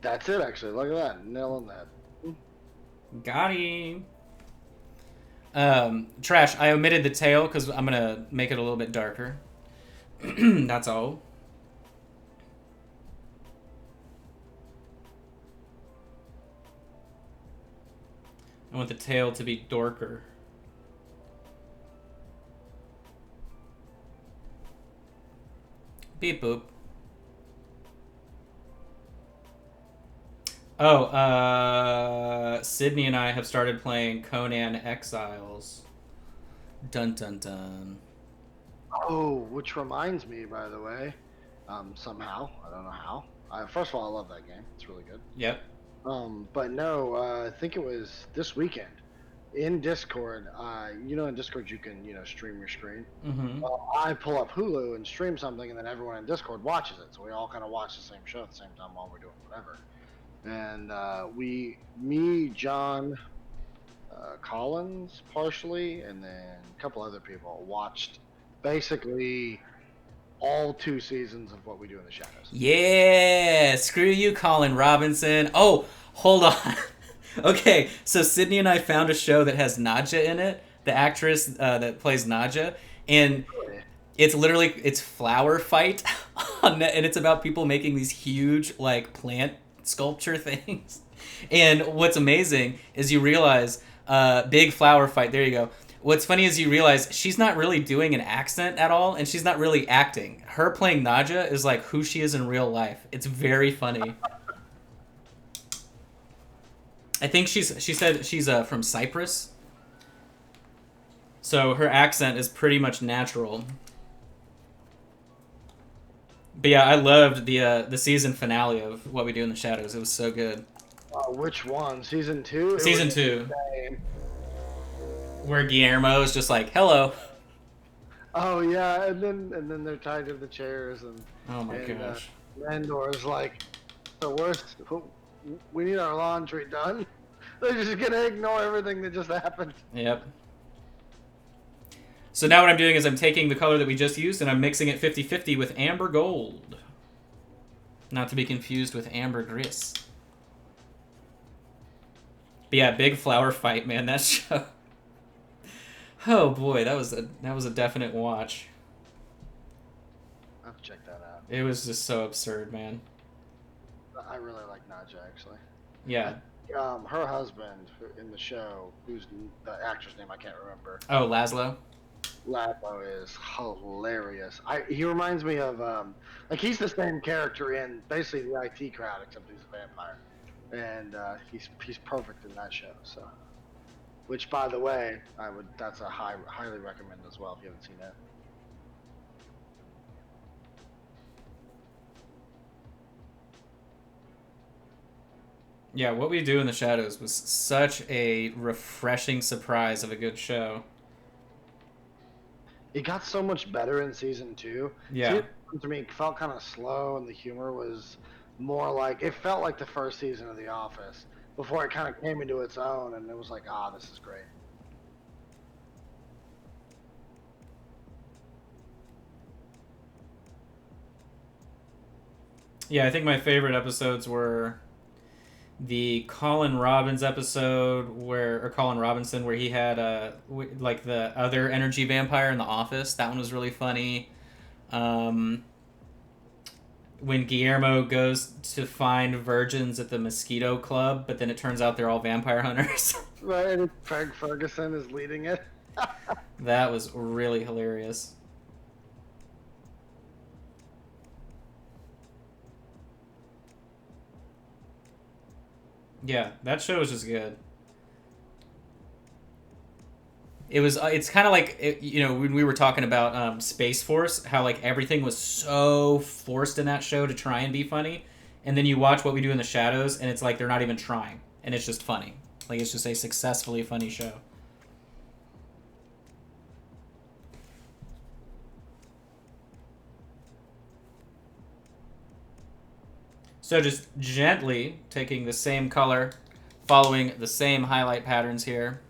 That's it, actually. Look at that. Nailing that. Got him. Trash, I omitted the tail because I'm going to make it a little bit darker. That's all. I want the tail to be darker. Beep boop. Oh, Sydney and I have started playing Conan Exiles. Dun dun dun. Oh, which reminds me, by the way, somehow, I don't know how. First of all, I love that game. It's really good. Yep. But no, I think it was this weekend in Discord. In Discord you can, stream your screen. Mm-hmm. Well, I pull up Hulu and stream something, and then everyone in Discord watches it. So we all kind of watch the same show at the same time while we're doing whatever. and me, John, Collins, partially, and then a couple other people watched basically all 2 seasons of What We Do in the Shadows. Yeah, screw you, Colin Robinson. Oh, hold on. Okay, so Sydney and I found a show that has Nadja in it, the actress that plays Nadja, and Really? it's Flower Fight, and it's about people making these huge like plant sculpture things. And what's amazing is you realize, big flower fight. There you go. What's funny is you realize she's not really doing an accent at all, and she's not really acting. Her playing Nadja is like who she is in real life. It's very funny. I think she said she's from Cyprus, so her accent is pretty much natural. But yeah, I loved the season finale of What We Do in the Shadows. It was so good. Which one? Season 2? It was Season two, insane. where Guillermo is just like, "Hello." Oh yeah, and then they're tied to the chairs, Oh my and gosh. Landor's like, the worst. We need our laundry done. They're just gonna ignore everything that just happened. Yep. So now what I'm doing is I'm taking the color that we just used and I'm mixing it 50-50 with amber gold. Not to be confused with ambergris. But yeah, big flower fight, man. That show. Oh boy, that was a definite watch. I have to check that out. It was just so absurd, man. I really like Nadja actually. Yeah. Her husband in the show, who's the actor's name I can't remember. Oh, Laszlo. Labo is hilarious. He reminds me of like he's the same character in basically the IT Crowd except he's a vampire, and he's perfect in that show. So, which by the way, that's a highly recommend as well if you haven't seen that. Yeah, What We Do in the Shadows was such a refreshing surprise of a good show. It got so much better in season 2. Yeah. Season 1 to me felt kind of slow, and the humor was more like it felt like the first season of The Office before it kind of came into its own, and it was like, this is great. Yeah, I think my favorite episodes were the Colin Robbins episode or Colin Robinson, where he had like the other energy vampire in the office. That one was really funny. When Guillermo goes to find virgins at the Mosquito Club, but then it turns out they're all vampire hunters. Right, and Craig Ferguson is leading it. That was really hilarious. Yeah, that show was just good. It's kind of like when we were talking about Space Force, how like everything was so forced in that show to try and be funny, and then you watch What We Do in the Shadows, and it's like they're not even trying, and it's just funny. Like it's just a successfully funny show. So just gently taking the same color, following the same highlight patterns here.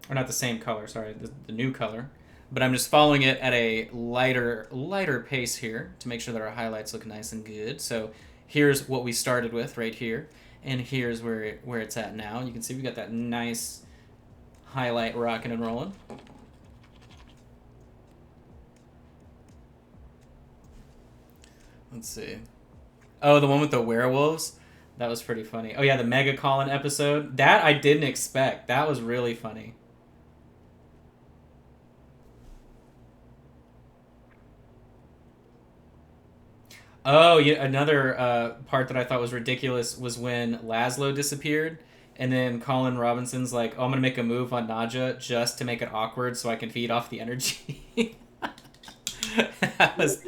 Or not the same color, sorry, the new color. But I'm just following it at a lighter pace here to make sure that our highlights look nice and good. So here's what we started with right here. And here's where it's at now. You can see we got that nice highlight rocking and rolling. Let's see. Oh, the one with the werewolves? That was pretty funny. Oh yeah, the Mega Colin episode. That I didn't expect. That was really funny. Oh, yeah, another part that I thought was ridiculous was when Laszlo disappeared, and then Colin Robinson's like, "Oh, I'm gonna make a move on Nadja just to make it awkward so I can feed off the energy." that was,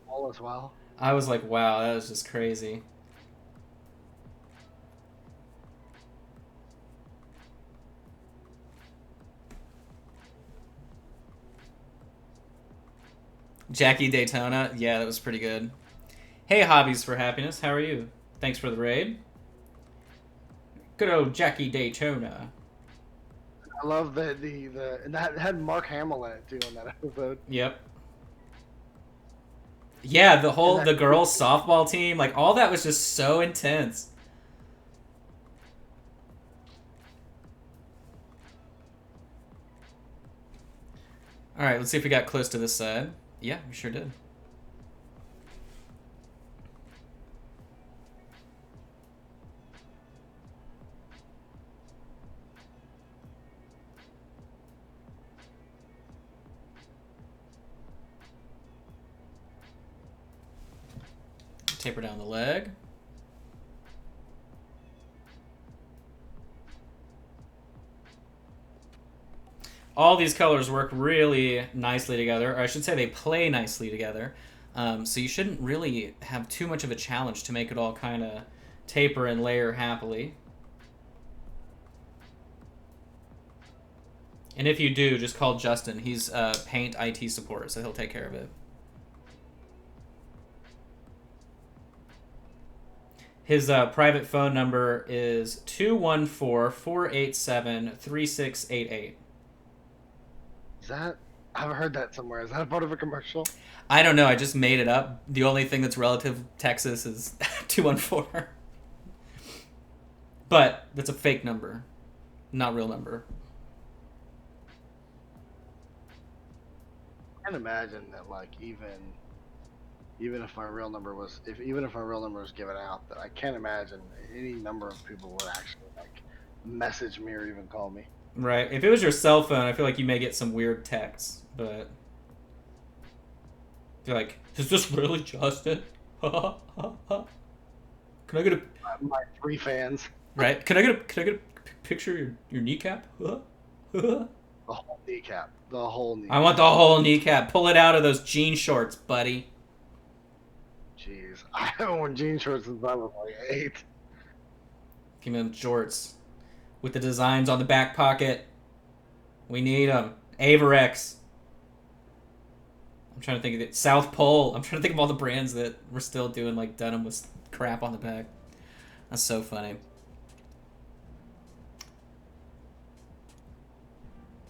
All as well. I was like, wow, that was just crazy. Jackie Daytona, yeah, that was pretty good. Hey, Hobbies for Happiness, how are you? Thanks for the raid. Good old Jackie Daytona. I love the and that had Mark Hamill in it too in that episode. Yep. Yeah, the girls softball team, like all that was just so intense. All right, let's see if we got close to this side. Yeah, we sure did. Taper down the leg. All these colors work really nicely together, or I should say they play nicely together. So you shouldn't really have too much of a challenge to make it all kind of taper and layer happily. And if you do, just call Justin. He's paint IT support, so he'll take care of it. His private phone number is 214-487-3688. Is that? I've heard that somewhere. Is that a part of a commercial? I don't know. I just made it up. The only thing that's relative to Texas is 214. But that's a fake number, not real number. I can imagine that, like, even if my real number was given out, that I can't imagine any number of people would actually like message me or even call me. Right. If it was your cell phone, I feel like you may get some weird texts, but you're like, is this really Justin? Can I get a my 3 fans? Right? Can I get a picture of your kneecap? The whole kneecap. The whole kneecap. I want the whole kneecap. Pull it out of those jean shorts, buddy. Jeez, I haven't worn jean shorts since I was like 8. Give me them jorts with the designs on the back pocket. We need them. Averex. I'm trying to think of it. South Pole. I'm trying to think of all the brands that we're still doing like denim with crap on the back. That's so funny.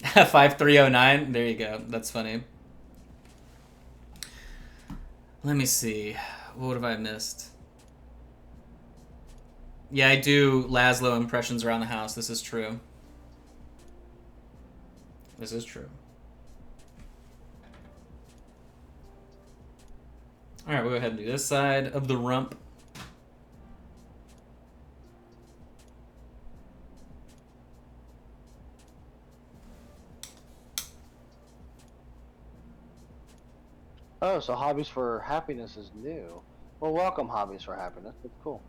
5309. There you go. That's funny. Let me see. What have I missed? Yeah, I do Laszlo impressions around the house. This is true. This is true. Alright, we'll go ahead and do this side of the rump. Oh, so Hobbies for Happiness is new. Well, welcome, Hobbies for Happiness. It's cool.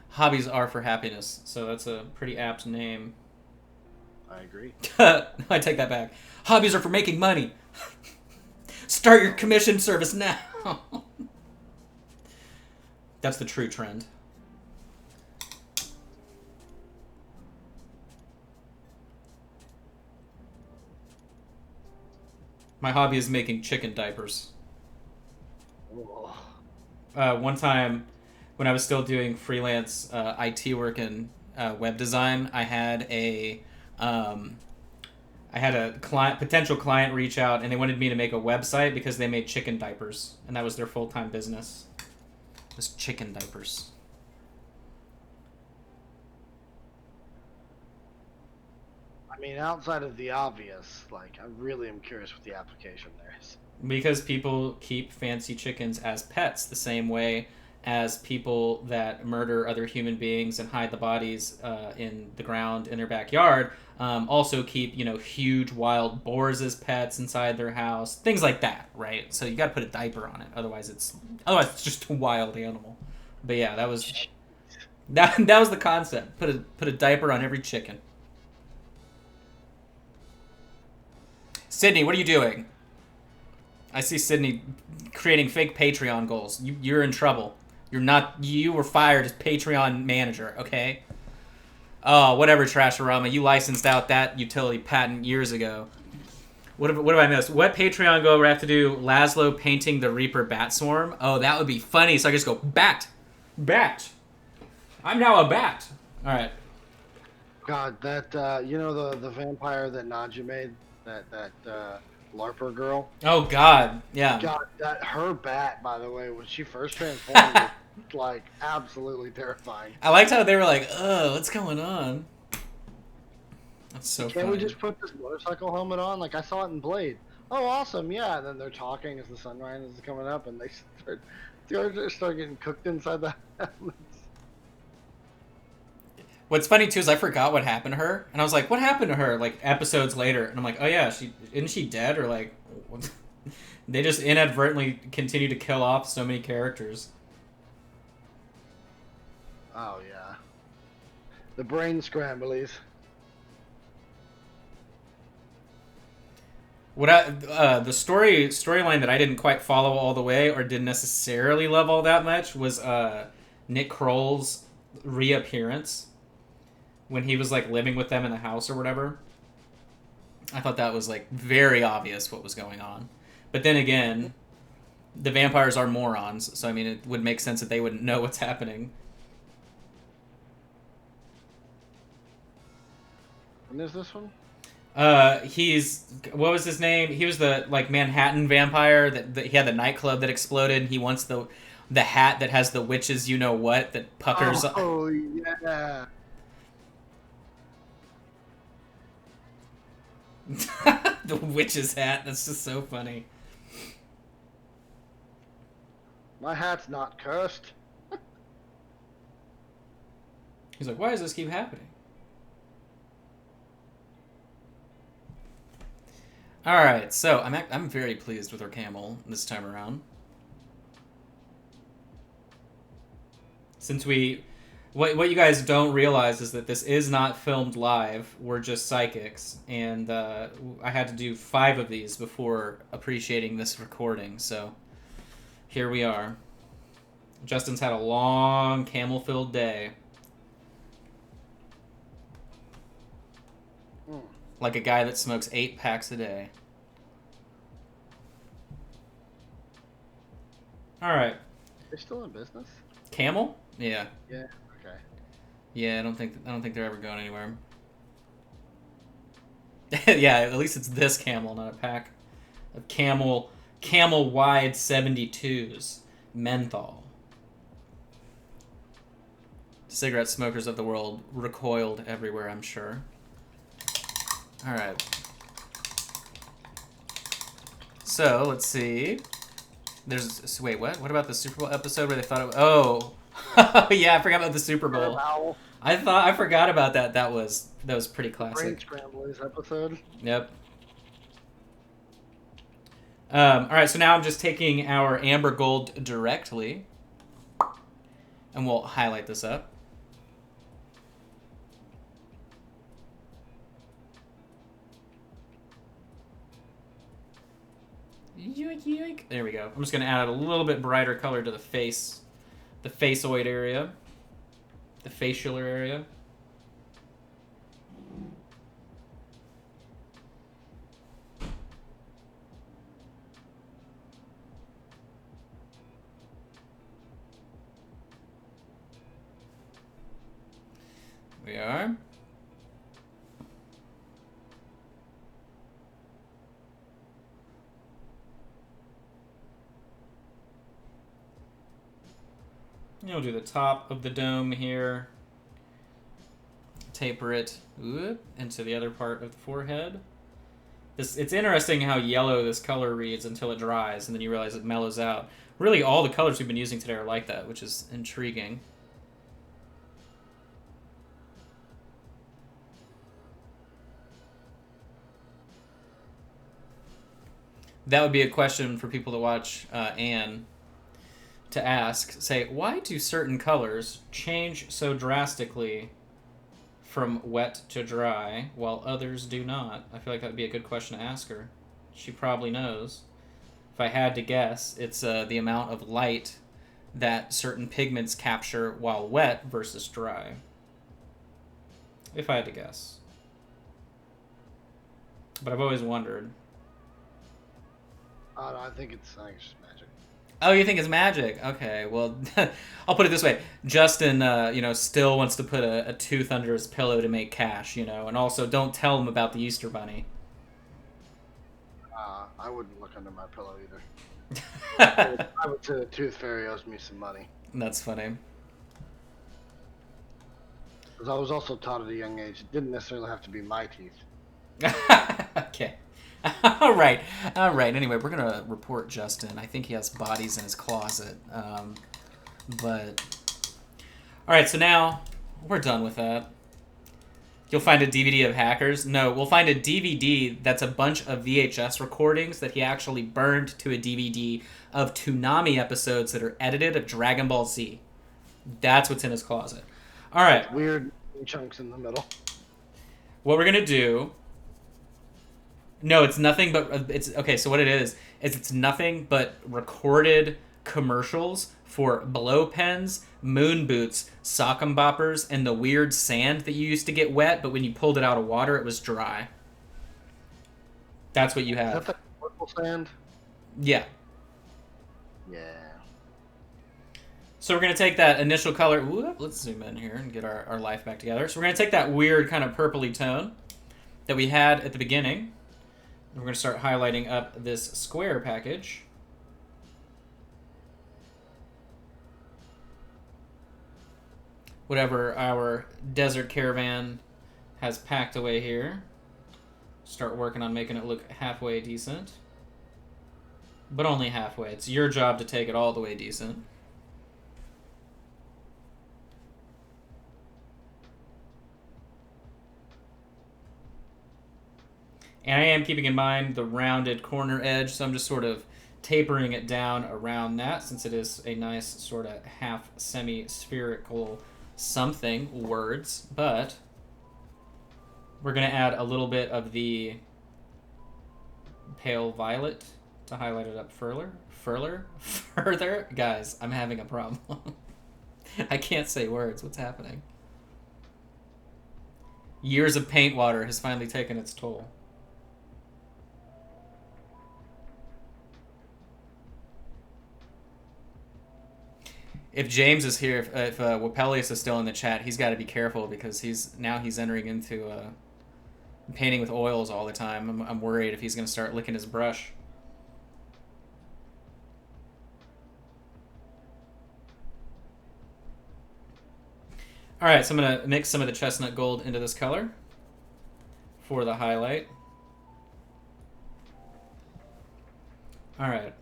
Hobbies are for happiness, so that's a pretty apt name. I agree. I take that back. Hobbies are for making money. Start your commission service now. That's the true trend. My hobby is making chicken diapers. One time, when I was still doing freelance IT work and web design, I had a potential client reach out, and they wanted me to make a website because they made chicken diapers, and that was their full-time business. It was chicken diapers. I mean, outside of the obvious, like, I really am curious what the application there is. Because people keep fancy chickens as pets the same way as people that murder other human beings and hide the bodies in the ground in their backyard also keep, huge wild boars as pets inside their house, things like that, right? So you got to put a diaper on it, otherwise it's just a wild animal. But yeah, that was the concept. Put a diaper on every chicken. Sydney, what are you doing? I see Sydney creating fake Patreon goals. You're in trouble. You were fired as Patreon manager, okay? Oh, whatever, Trasharama. You licensed out that utility patent years ago. What have I missed? What Patreon go where I have to do Laszlo painting the Reaper bat swarm? Oh, that would be funny. So I just go bat, bat. I'm now a bat. All right. God, that you know the vampire that Nadja made, that LARPer girl. Oh God, yeah. God, that her bat, by the way, when she first transformed, was like absolutely terrifying. I liked how they were like, "Oh, what's going on?" That's so Can't funny. we just put this motorcycle helmet on? Like I saw it in Blade. Oh, awesome! Yeah. And then they're talking as the sunrise is coming up, and they start getting cooked inside the helmets. What's funny too is I forgot what happened to her, and I was like, "What happened to her?" Like episodes later, and I'm like, "Oh yeah, isn't she dead?" Or like, they just inadvertently continue to kill off so many characters. Oh yeah. The brain scramblies. The storyline that I didn't quite follow all the way or didn't necessarily love all that much was Nick Kroll's reappearance when he was like living with them in the house or whatever. I thought that was like very obvious what was going on. But then again, the vampires are morons, so I mean it would make sense that they wouldn't know what's happening. And there's this one. He's what was his name? He was the like Manhattan vampire that he had the nightclub that exploded. And he wants the hat that has the witches you know what that puckers. Oh yeah. The witch's hat. That's just so funny. My hat's not cursed. He's like, why does this keep happening? All right, so I'm very pleased with our camel this time around. Since what you guys don't realize is that this is not filmed live. We're just psychics, and I had to do 5 of these before appreciating this recording. So here we are. Justin's had a long camel-filled day. Like a guy that smokes 8 packs a day. All right. They're still in business? Camel? Yeah. Yeah. Okay. Yeah, I don't think they're ever going anywhere. Yeah, at least it's this camel, not a pack of camel wide 72s menthol. Cigarette smokers of the world recoiled everywhere, I'm sure. All right. So let's see. Wait, what? What about the Super Bowl episode where they thought it? Oh, yeah, I forgot about the Super Bowl. I forgot about that. That was pretty classic. Brain Scramblers episode. Yep. All right, so now I'm just taking our amber gold directly, and we'll highlight this up. Yoink, yoink. There we go. I'm just going to add a little bit brighter color to the faceoid area, the facial area. We are. We'll do the top of the dome here. Taper it into the other part of the forehead. It's interesting how yellow this color reads until it dries, and then you realize it mellows out. Really, all the colors we've been using today are like that, which is intriguing. That would be a question for people to watch Anne to ask. Say, why do certain colors change so drastically from wet to dry while others do not? I feel like that would be a good question to ask her. She probably knows. If I had to guess, it's the amount of light that certain pigments capture while wet versus dry. If I had to guess. But I've always wondered. I think it's just magic. Oh, you think it's magic? Okay, well, I'll put it this way: Justin, still wants to put a tooth under his pillow to make cash, and also don't tell him about the Easter Bunny. I wouldn't look under my pillow either. I would say the Tooth Fairy owes me some money. That's funny. Because I was also taught at a young age it didn't necessarily have to be my teeth. Okay. All right. All right. Anyway, we're going to report Justin. I think he has bodies in his closet. But. All right. So now we're done with that. You'll find a DVD of Hackers. No, we'll find a DVD that's a bunch of VHS recordings that he actually burned to a DVD of Toonami episodes that are edited of Dragon Ball Z. That's what's in his closet. All right. Weird chunks in the middle. What we're going to do. No, it's nothing but it's okay. So what it is it's nothing but recorded commercials for blow pens, moon boots, sock'em boppers, and the weird sand that you used to get wet, but when you pulled it out of water, it was dry. That's what you have. Is that the purple sand? Yeah. Yeah. So we're gonna take that initial color. Whoop, let's zoom in here and get our life back together. So we're gonna take that weird kind of purpley tone that we had at the beginning. We're going to start highlighting up this square package. Whatever our desert caravan has packed away here. Start working on making it look halfway decent. But only halfway. It's your job to take it all the way decent. And I am keeping in mind the rounded corner edge, so I'm just sort of tapering it down around that, since it is a nice sort of half semi-spherical something, words. But we're going to add a little bit of the pale violet to highlight it up further. Guys, I'm having a problem. I can't say words. What's happening? Years of paint water has finally taken its toll. If James is here, if Wapelius is still in the chat, he's got to be careful because he's entering into painting with oils all the time. I'm worried if he's going to start licking his brush. All right, so I'm going to mix some of the chestnut gold into this color for the highlight. All right.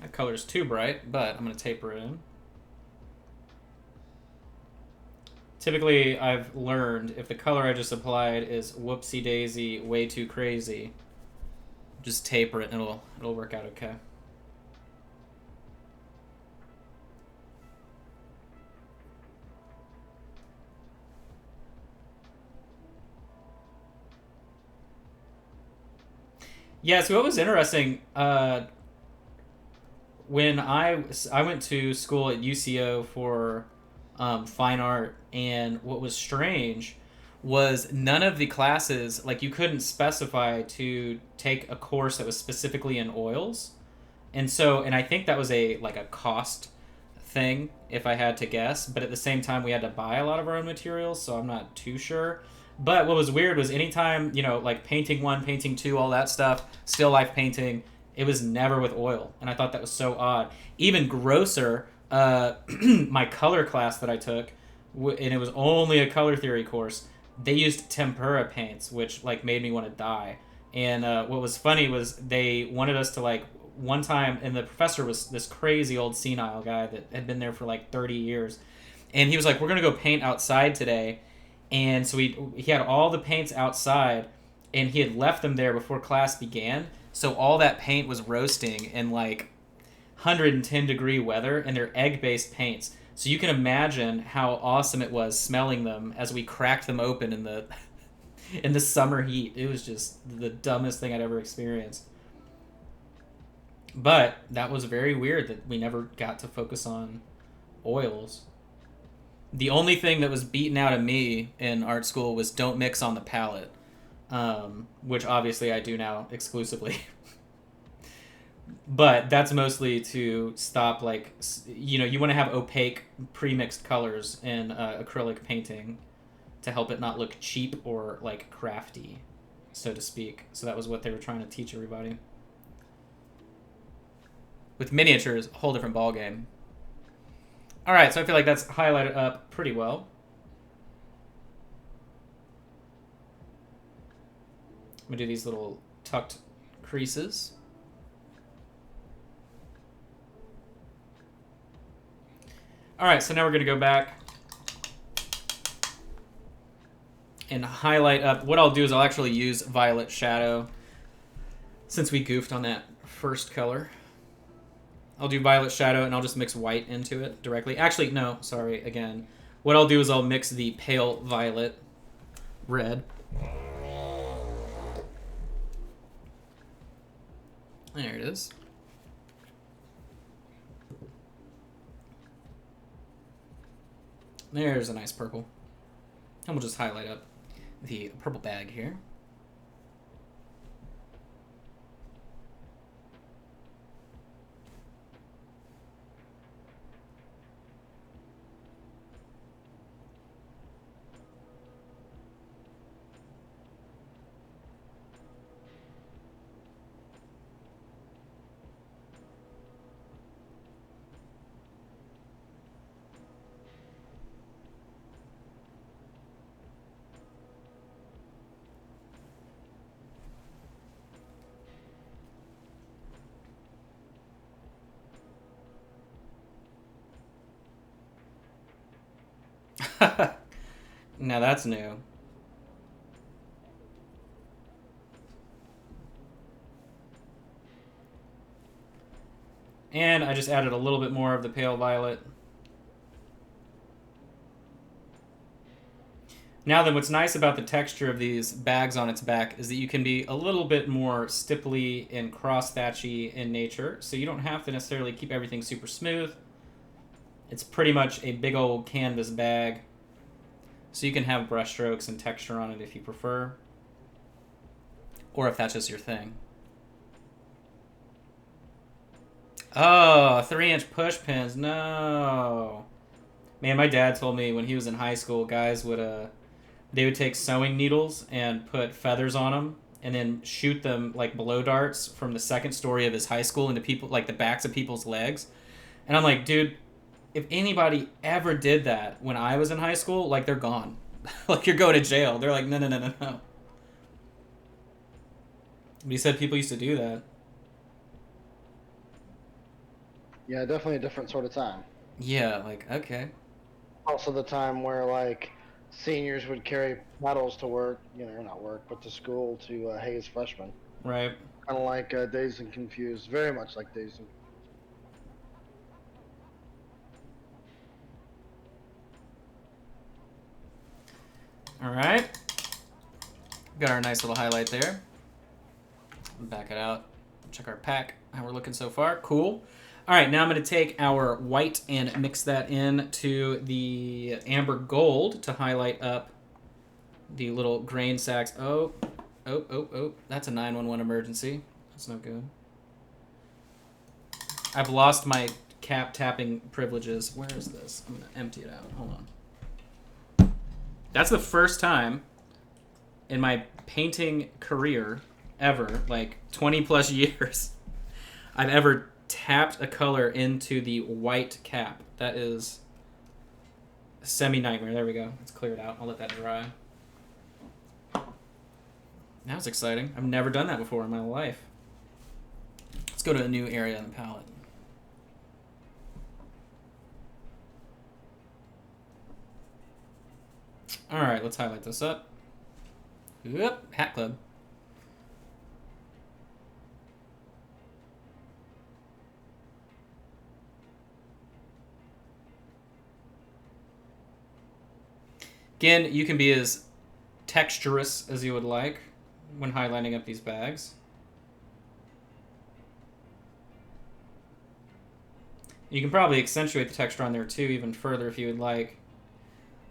That color's too bright, but I'm going to taper it in. Typically, I've learned if the color I just applied is whoopsie-daisy, way too crazy, just taper it and it'll work out okay. Yeah, so what was interesting, when I went to school at UCO for fine art, and what was strange was none of the classes, like you couldn't specify to take a course that was specifically in oils. And I think that was a cost thing, if I had to guess, but at the same time we had to buy a lot of our own materials, so I'm not too sure. But what was weird was anytime, like painting 1, painting 2, all that stuff, still life painting, it was never with oil. And I thought that was so odd. Even grosser, my color class that I took, and it was only a color theory course, they used tempera paints, which made me want to die. And what was funny was they wanted us to one time, and the professor was this crazy old senile guy that had been there for 30 years. And he was like, we're going to go paint outside today. And so he had all the paints outside, and he had left them there before class began. So all that paint was roasting in 110 degree weather, and they're egg-based paints. So you can imagine how awesome it was smelling them as we cracked them open in the in the summer heat. It was just the dumbest thing I'd ever experienced. But that was very weird that we never got to focus on oils. The only thing that was beaten out of me in art school was don't mix on the palette, which obviously I do now exclusively. But that's mostly to stop, like, you want to have opaque pre-mixed colors in acrylic painting to help it not look cheap or, like, crafty, so to speak. So that was what they were trying to teach everybody. With miniatures, a whole different ballgame. All right, so I feel like that's highlighted up pretty well. I'm going to do these little tucked creases. All right, so now we're going to go back and highlight up. What I'll do is I'll actually use violet shadow since we goofed on that first color. I'll do violet shadow and I'll just mix white into it directly. Actually, no, sorry, again. What I'll do is I'll mix the pale violet red. There it is. There's a nice purple. And we'll just highlight up the purple bag here. Now that's new. And I just added a little bit more of the pale violet. Now then, what's nice about the texture of these bags on its back is that you can be a little bit more stipply and cross-thatchy in nature, so you don't have to necessarily keep everything super smooth. It's pretty much a big old canvas bag, so you can have brush strokes and texture on it if you prefer, or if that's just your thing. Oh, 3-inch push pins, no. Man, my dad told me when he was in high school, guys would they would take sewing needles and put feathers on them and then shoot them like blow darts from the second story of his high school into people, like the backs of people's legs. And I'm like, dude, if anybody ever did that when I was in high school, like, they're gone. Like, you're going to jail. They're like, no, no, no, no, no. But he said people used to do that. Yeah, definitely a different sort of time. Yeah, like, okay. Also the time where, like, seniors would carry paddles to work, not work, but to school to haze freshmen. Right. Kind of like Dazed and Confused, very much like Dazed and All right. Got our nice little highlight there. Back it out. Check our pack. How we're looking so far. Cool. All right, now I'm going to take our white and mix that in to the amber gold to highlight up the little grain sacks. Oh. That's a 911 emergency. That's no good. I've lost my cap tapping privileges. Where is this? I'm going to empty it out. Hold on. That's the first time in my painting career ever, like 20 plus years, I've ever tapped a color into the white cap. That is a semi-nightmare. There we go. It's cleared out. I'll let that dry. That was exciting. I've never done that before in my life. Let's go to a new area on the palette. All right, let's highlight this up. Whoop, Hat Club. Again, you can be as texturous as you would like when highlighting up these bags. You can probably accentuate the texture on there too even further if you would like.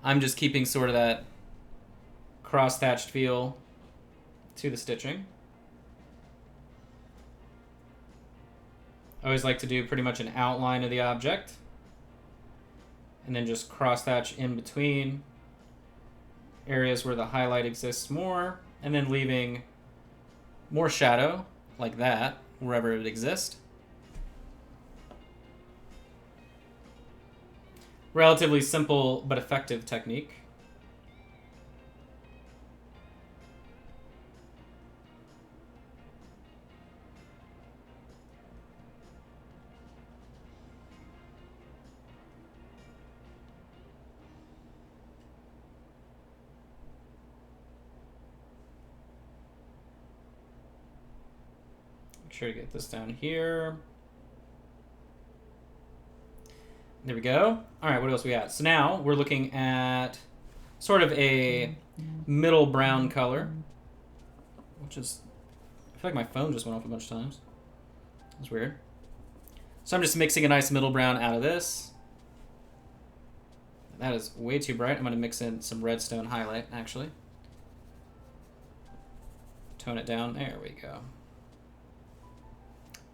I'm just keeping sort of that cross-thatched feel to the stitching. I always like to do pretty much an outline of the object and then just cross-thatch in between areas where the highlight exists more, and then leaving more shadow like that wherever it exists. Relatively simple but effective technique. Make sure to get this down here. There we go. All right, what else we got? So now we're looking at sort of a middle brown color, which is, I feel like my phone just went off a bunch of times. That's weird. So I'm just mixing a nice middle brown out of this. That is way too bright. I'm going to mix in some redstone highlight, actually. Tone it down. There we go.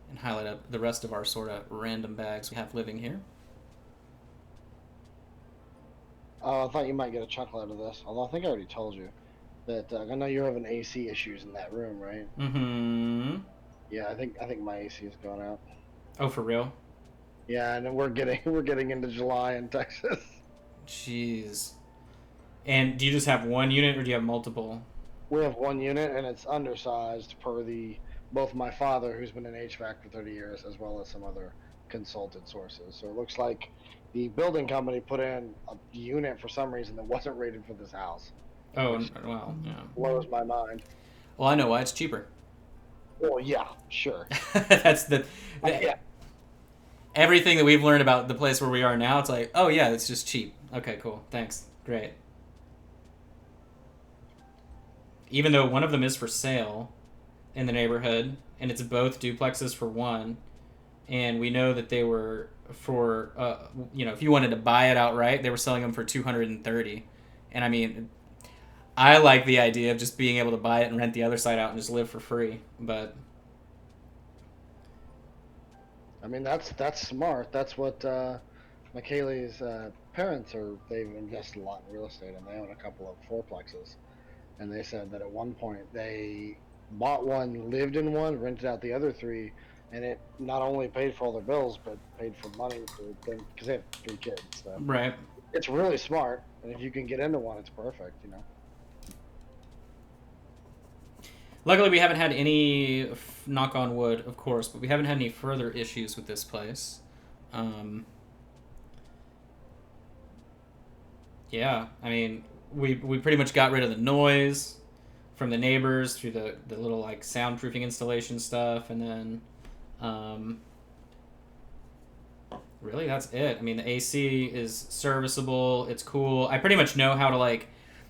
And highlight up the rest of our sort of random bags we have living here. Oh, I thought you might get a chuckle out of this. Although I think I already told you that I know you're having AC issues in that room, right? Mm-hmm. Yeah, I think my AC has gone out. Oh, for real? Yeah, and we're getting into July in Texas. Jeez. And do you just have one unit, or do you have multiple? We have one unit, and it's undersized per both my father, who's been in HVAC for 30 years, as well as some other consulted sources. So it looks like the building company put in a unit for some reason that wasn't rated for this house. Oh, well, yeah. Blows my mind. Well, I know why. It's cheaper. Well, yeah, sure. That's the Yeah. Everything that we've learned about the place where we are now, it's like, oh yeah, it's just cheap. Okay, cool. Thanks. Great. Even though one of them is for sale in the neighborhood, and it's both duplexes for one, and we know that they were for, if you wanted to buy it outright, they were selling them for $230. And I mean, I like the idea of just being able to buy it and rent the other side out and just live for free. But I mean, that's smart. That's what McKaylee's parents are. They've invested a lot in real estate, and they own a couple of fourplexes. And they said that at one point they bought one, lived in one, rented out the other three, and it not only paid for all their bills, but paid for money for them because they have 3 kids. So. Right. It's really smart, and if you can get into one, it's perfect. Luckily, we haven't had any, knock on wood, of course, but we haven't had any further issues with this place. Yeah, I mean, we pretty much got rid of the noise from the neighbors through the little, like, soundproofing installation stuff, and then, really, that's it. I mean, the AC is serviceable, it's cool. I pretty much know how to, like,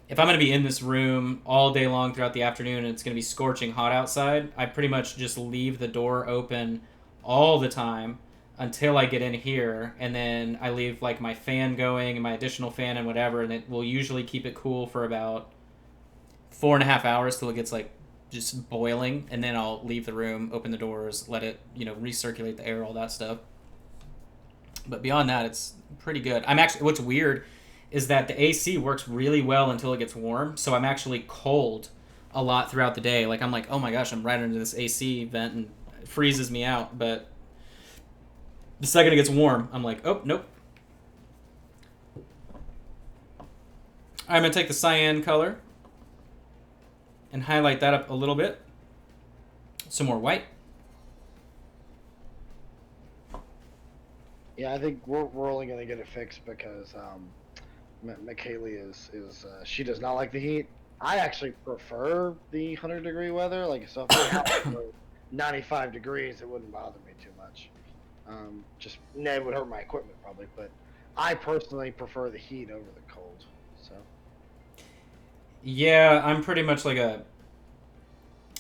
if I'm going to be in this room all day long throughout the afternoon and it's going to be scorching hot outside, I pretty much just leave the door open all the time until I get in here, and then I leave like my fan going and my additional fan and whatever, and it will usually keep it cool for about 4.5 hours till it gets like just boiling, and then I'll leave the room, open the doors, let it, recirculate the air, all that stuff. But beyond that, it's pretty good. What's weird is that the AC works really well until it gets warm, so I'm actually cold a lot throughout the day. Like, I'm like, oh my gosh, I'm right under this AC vent, and it freezes me out. But the second it gets warm, I'm like, oh, nope. I'm going to take the cyan color and highlight that up a little bit. Some more white. Yeah, I think we're only going to get it fixed because McKaylee is she does not like the heat. I actually prefer the 100-degree weather. Like, so if it was 95 degrees, it wouldn't bother me too much. It would hurt my equipment probably, but I personally prefer the heat over the cold. So. Yeah, I'm pretty much like a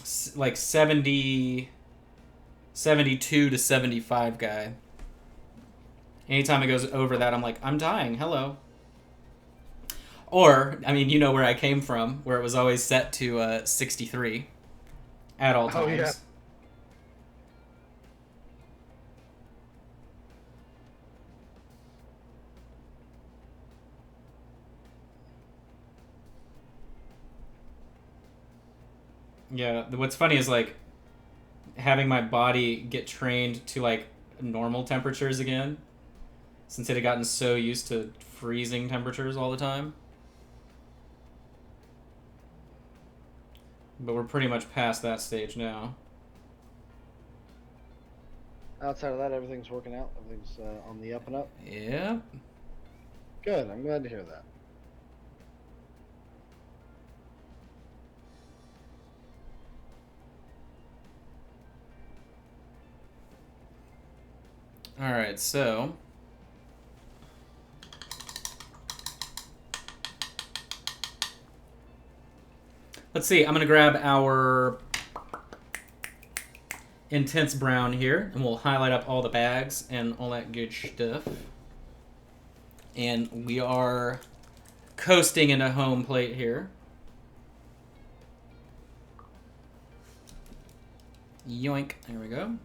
72 to 75 guy. Anytime it goes over that, I'm like, I'm dying. Hello. Or, I mean, you know where I came from, where it was always set to 63 at all Oh yeah. times. Yeah, what's funny is like having my body get trained to like normal temperatures again, since it had gotten so used to freezing temperatures all the time. But we're pretty much past that stage now. Outside of that, everything's working out. Everything's on the up and up. Yeah. Good. I'm glad to hear that. All right, so let's see. I'm gonna grab our intense brown here, and we'll highlight up all the bags and all that good stuff. And we are coasting into home plate here. Yoink. There we go.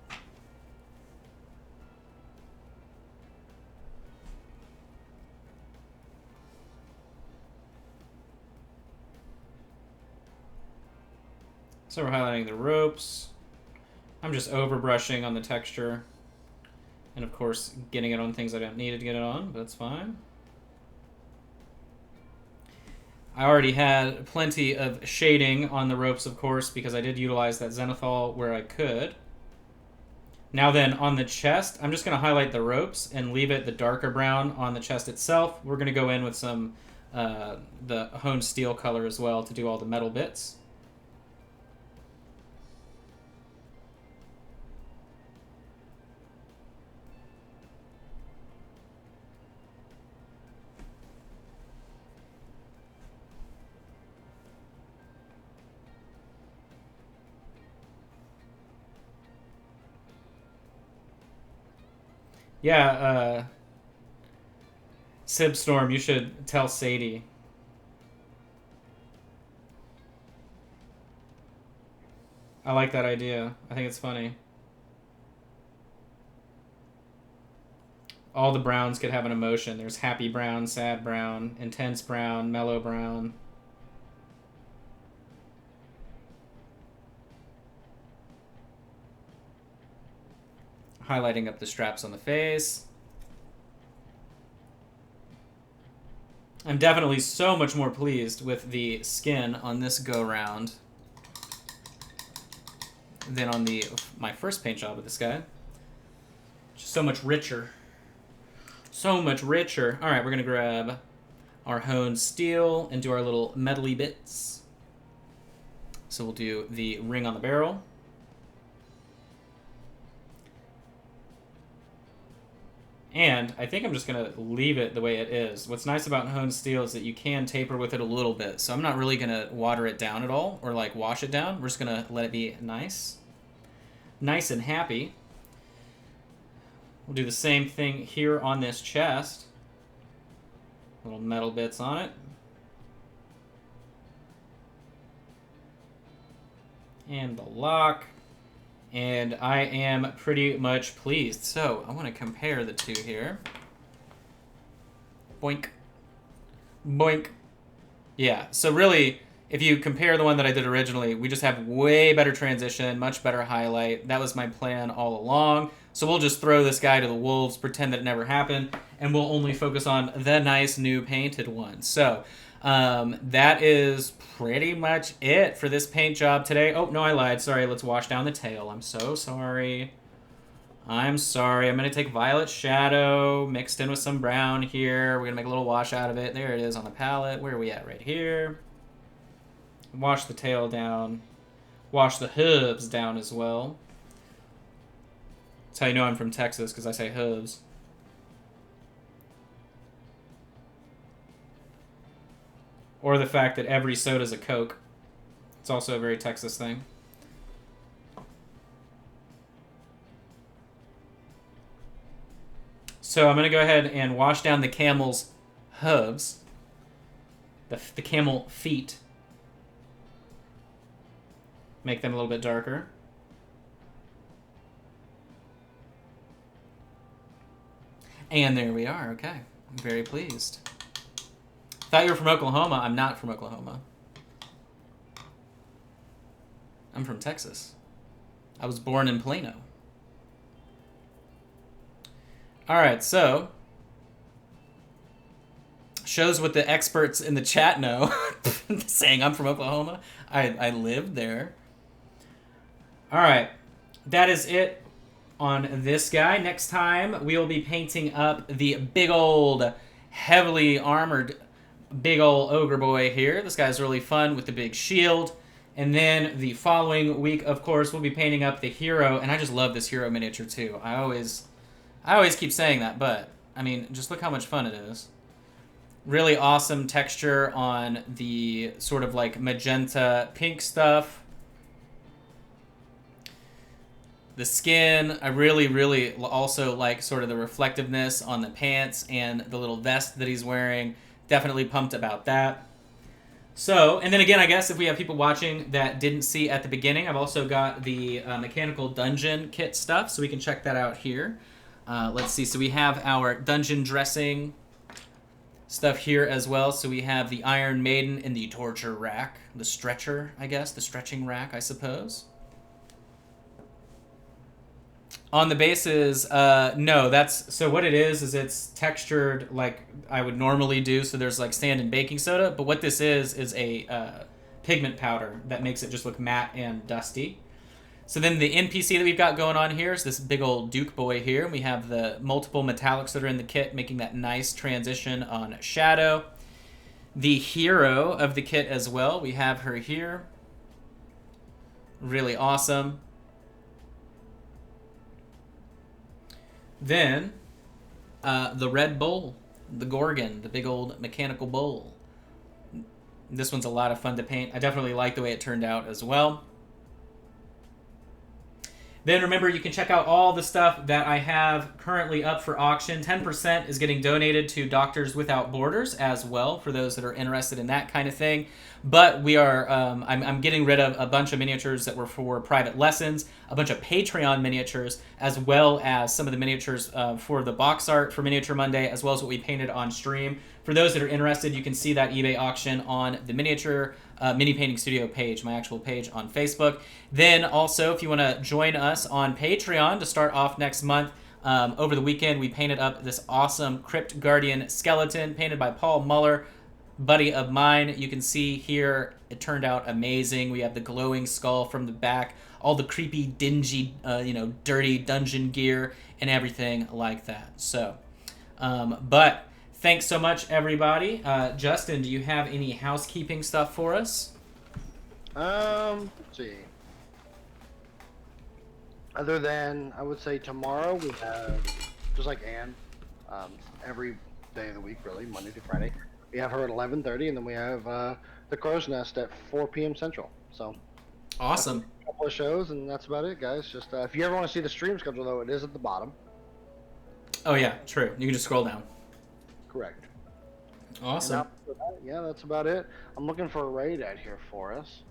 So we're highlighting the ropes. I'm just overbrushing on the texture. And of course, getting it on things I don't need to get it on, but that's fine. I already had plenty of shading on the ropes, of course, because I did utilize that zenithal where I could. Now then, on the chest, I'm just going to highlight the ropes and leave it the darker brown on the chest itself. We're going to go in with some the honed steel color as well to do all the metal bits. Yeah, Sibstorm, you should tell Sadie. I like that idea. I think it's funny. All the browns could have an emotion. There's happy brown, sad brown, intense brown, mellow brown. Highlighting up the straps on the face. I'm definitely so much more pleased with the skin on this go-round than on my first paint job with this guy. Just so much richer. So much richer. All right, we're going to grab our honed steel and do our little metally bits. So we'll do the ring on the barrel. And I think I'm just going to leave it the way it is. What's nice about honed steel is that you can taper with it a little bit. So I'm not really going to water it down at all or like wash it down. We're just going to let it be nice. Nice and happy. We'll do the same thing here on this chest. Little metal bits on it. And the lock. And I am pretty much pleased. So I want to compare the two here. Boink. Boink. Yeah, so really, if you compare the one that I did originally, we just have way better transition, much better highlight. That was my plan all along. So we'll just throw this guy to the wolves, pretend that it never happened, and we'll only focus on the nice new painted one. So that is pretty much it for this paint job today. Oh, no, I lied. Sorry, let's wash down the tail. I'm so sorry. I'm sorry. I'm going to take Violet Shadow mixed in with some brown here. We're going to make a little wash out of it. There it is on the palette. Where are we at? Right here. Wash the tail down. Wash the hooves down as well. That's how you know I'm from Texas, because I say hooves. Or the fact that every soda's a Coke. It's also a very Texas thing. So I'm going to go ahead and wash down the camel's hooves. the camel feet. Make them a little bit darker. And there we are. Okay. I'm very pleased. Thought you were from Oklahoma. I'm not from Oklahoma. I'm from Texas. I was born in Plano. All right, so shows what the experts in the chat know. Saying I'm from Oklahoma. I lived there. All right, that is it on this guy. Next time, we will be painting up the big old, heavily armored, big old ogre boy here. This guy's really fun with the big shield. And then the following week, of course, we'll be painting up the hero. And I just love this hero miniature, too. I always keep saying that, but, I mean, just look how much fun it is. Really awesome texture on the sort of, like, magenta pink stuff. The skin, I really, really also like sort of the reflectiveness on the pants and the little vest that he's wearing. Definitely pumped about that. So, and then again, I guess if we have people watching that didn't see at the beginning, I've also got the mechanical dungeon kit stuff, so we can check that out here. Let's see, so we have our dungeon dressing stuff here as well. So we have the Iron Maiden in the torture rack, the stretcher, I guess, the stretching rack, I suppose. On the bases, no, that's, so what it is it's textured like I would normally do, so there's like sand and baking soda, but what this is a pigment powder that makes it just look matte and dusty. So then the NPC that we've got going on here is this big old Duke boy here, and we have the multiple metallics that are in the kit, making that nice transition on shadow. The hero of the kit as well, we have her here. Really awesome. Then, the red bull, the Gorgon, the big old mechanical bull. This one's a lot of fun to paint. I definitely like the way it turned out as well. Then remember, you can check out all the stuff that I have currently up for auction. 10% is getting donated to Doctors Without Borders as well, for those that are interested in that kind of thing. But we are, I'm getting rid of a bunch of miniatures that were for private lessons, a bunch of Patreon miniatures, as well as some of the miniatures for the box art for Miniature Monday, as well as what we painted on stream. For those that are interested, you can see that eBay auction on the Miniature Mini Painting Studio page, my actual page on Facebook. Then also, if you want to join us on Patreon to start off next month, over the weekend we painted up this awesome Crypt Guardian skeleton painted by Paul Muller, buddy of mine. You can see here it turned out amazing. We have the glowing skull from the back, all the creepy, dingy, dirty dungeon gear and everything like that. So, but thanks so much, everybody. Justin, do you have any housekeeping stuff for us? Let's see. Other than, I would say tomorrow we have, just like Anne, every day of the week, really, Monday to Friday, we have her at 11:30, and then we have the Crow's Nest at 4 p.m. Central. So awesome. A couple of shows, and that's about it, guys. Just if you ever want to see the stream schedule, though, it is at the bottom. Oh yeah, true. You can just scroll down. Correct. Awesome. Yeah, that's about it. I'm looking for a raid out here for us.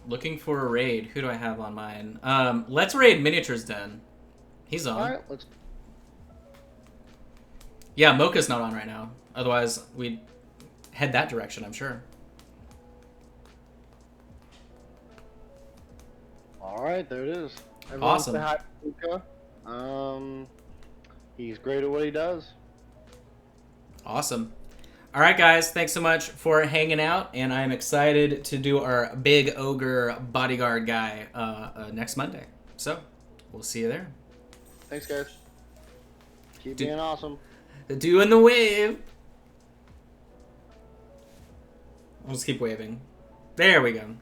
Looking for a raid. Who do I have on mine? Let's raid Miniatures Den. He's on. All right, let's. Yeah, Mocha's not on right now. Otherwise, we'd head that direction, I'm sure. All right, there it is. Everyone Awesome. say hi to Luca. He's great at what he does. Awesome. All right, guys. Thanks so much for hanging out, and I'm excited to do our big ogre bodyguard guy next Monday. So, we'll see you there. Thanks, guys. Keep being awesome. Doing the wave. I'll just keep waving. There we go.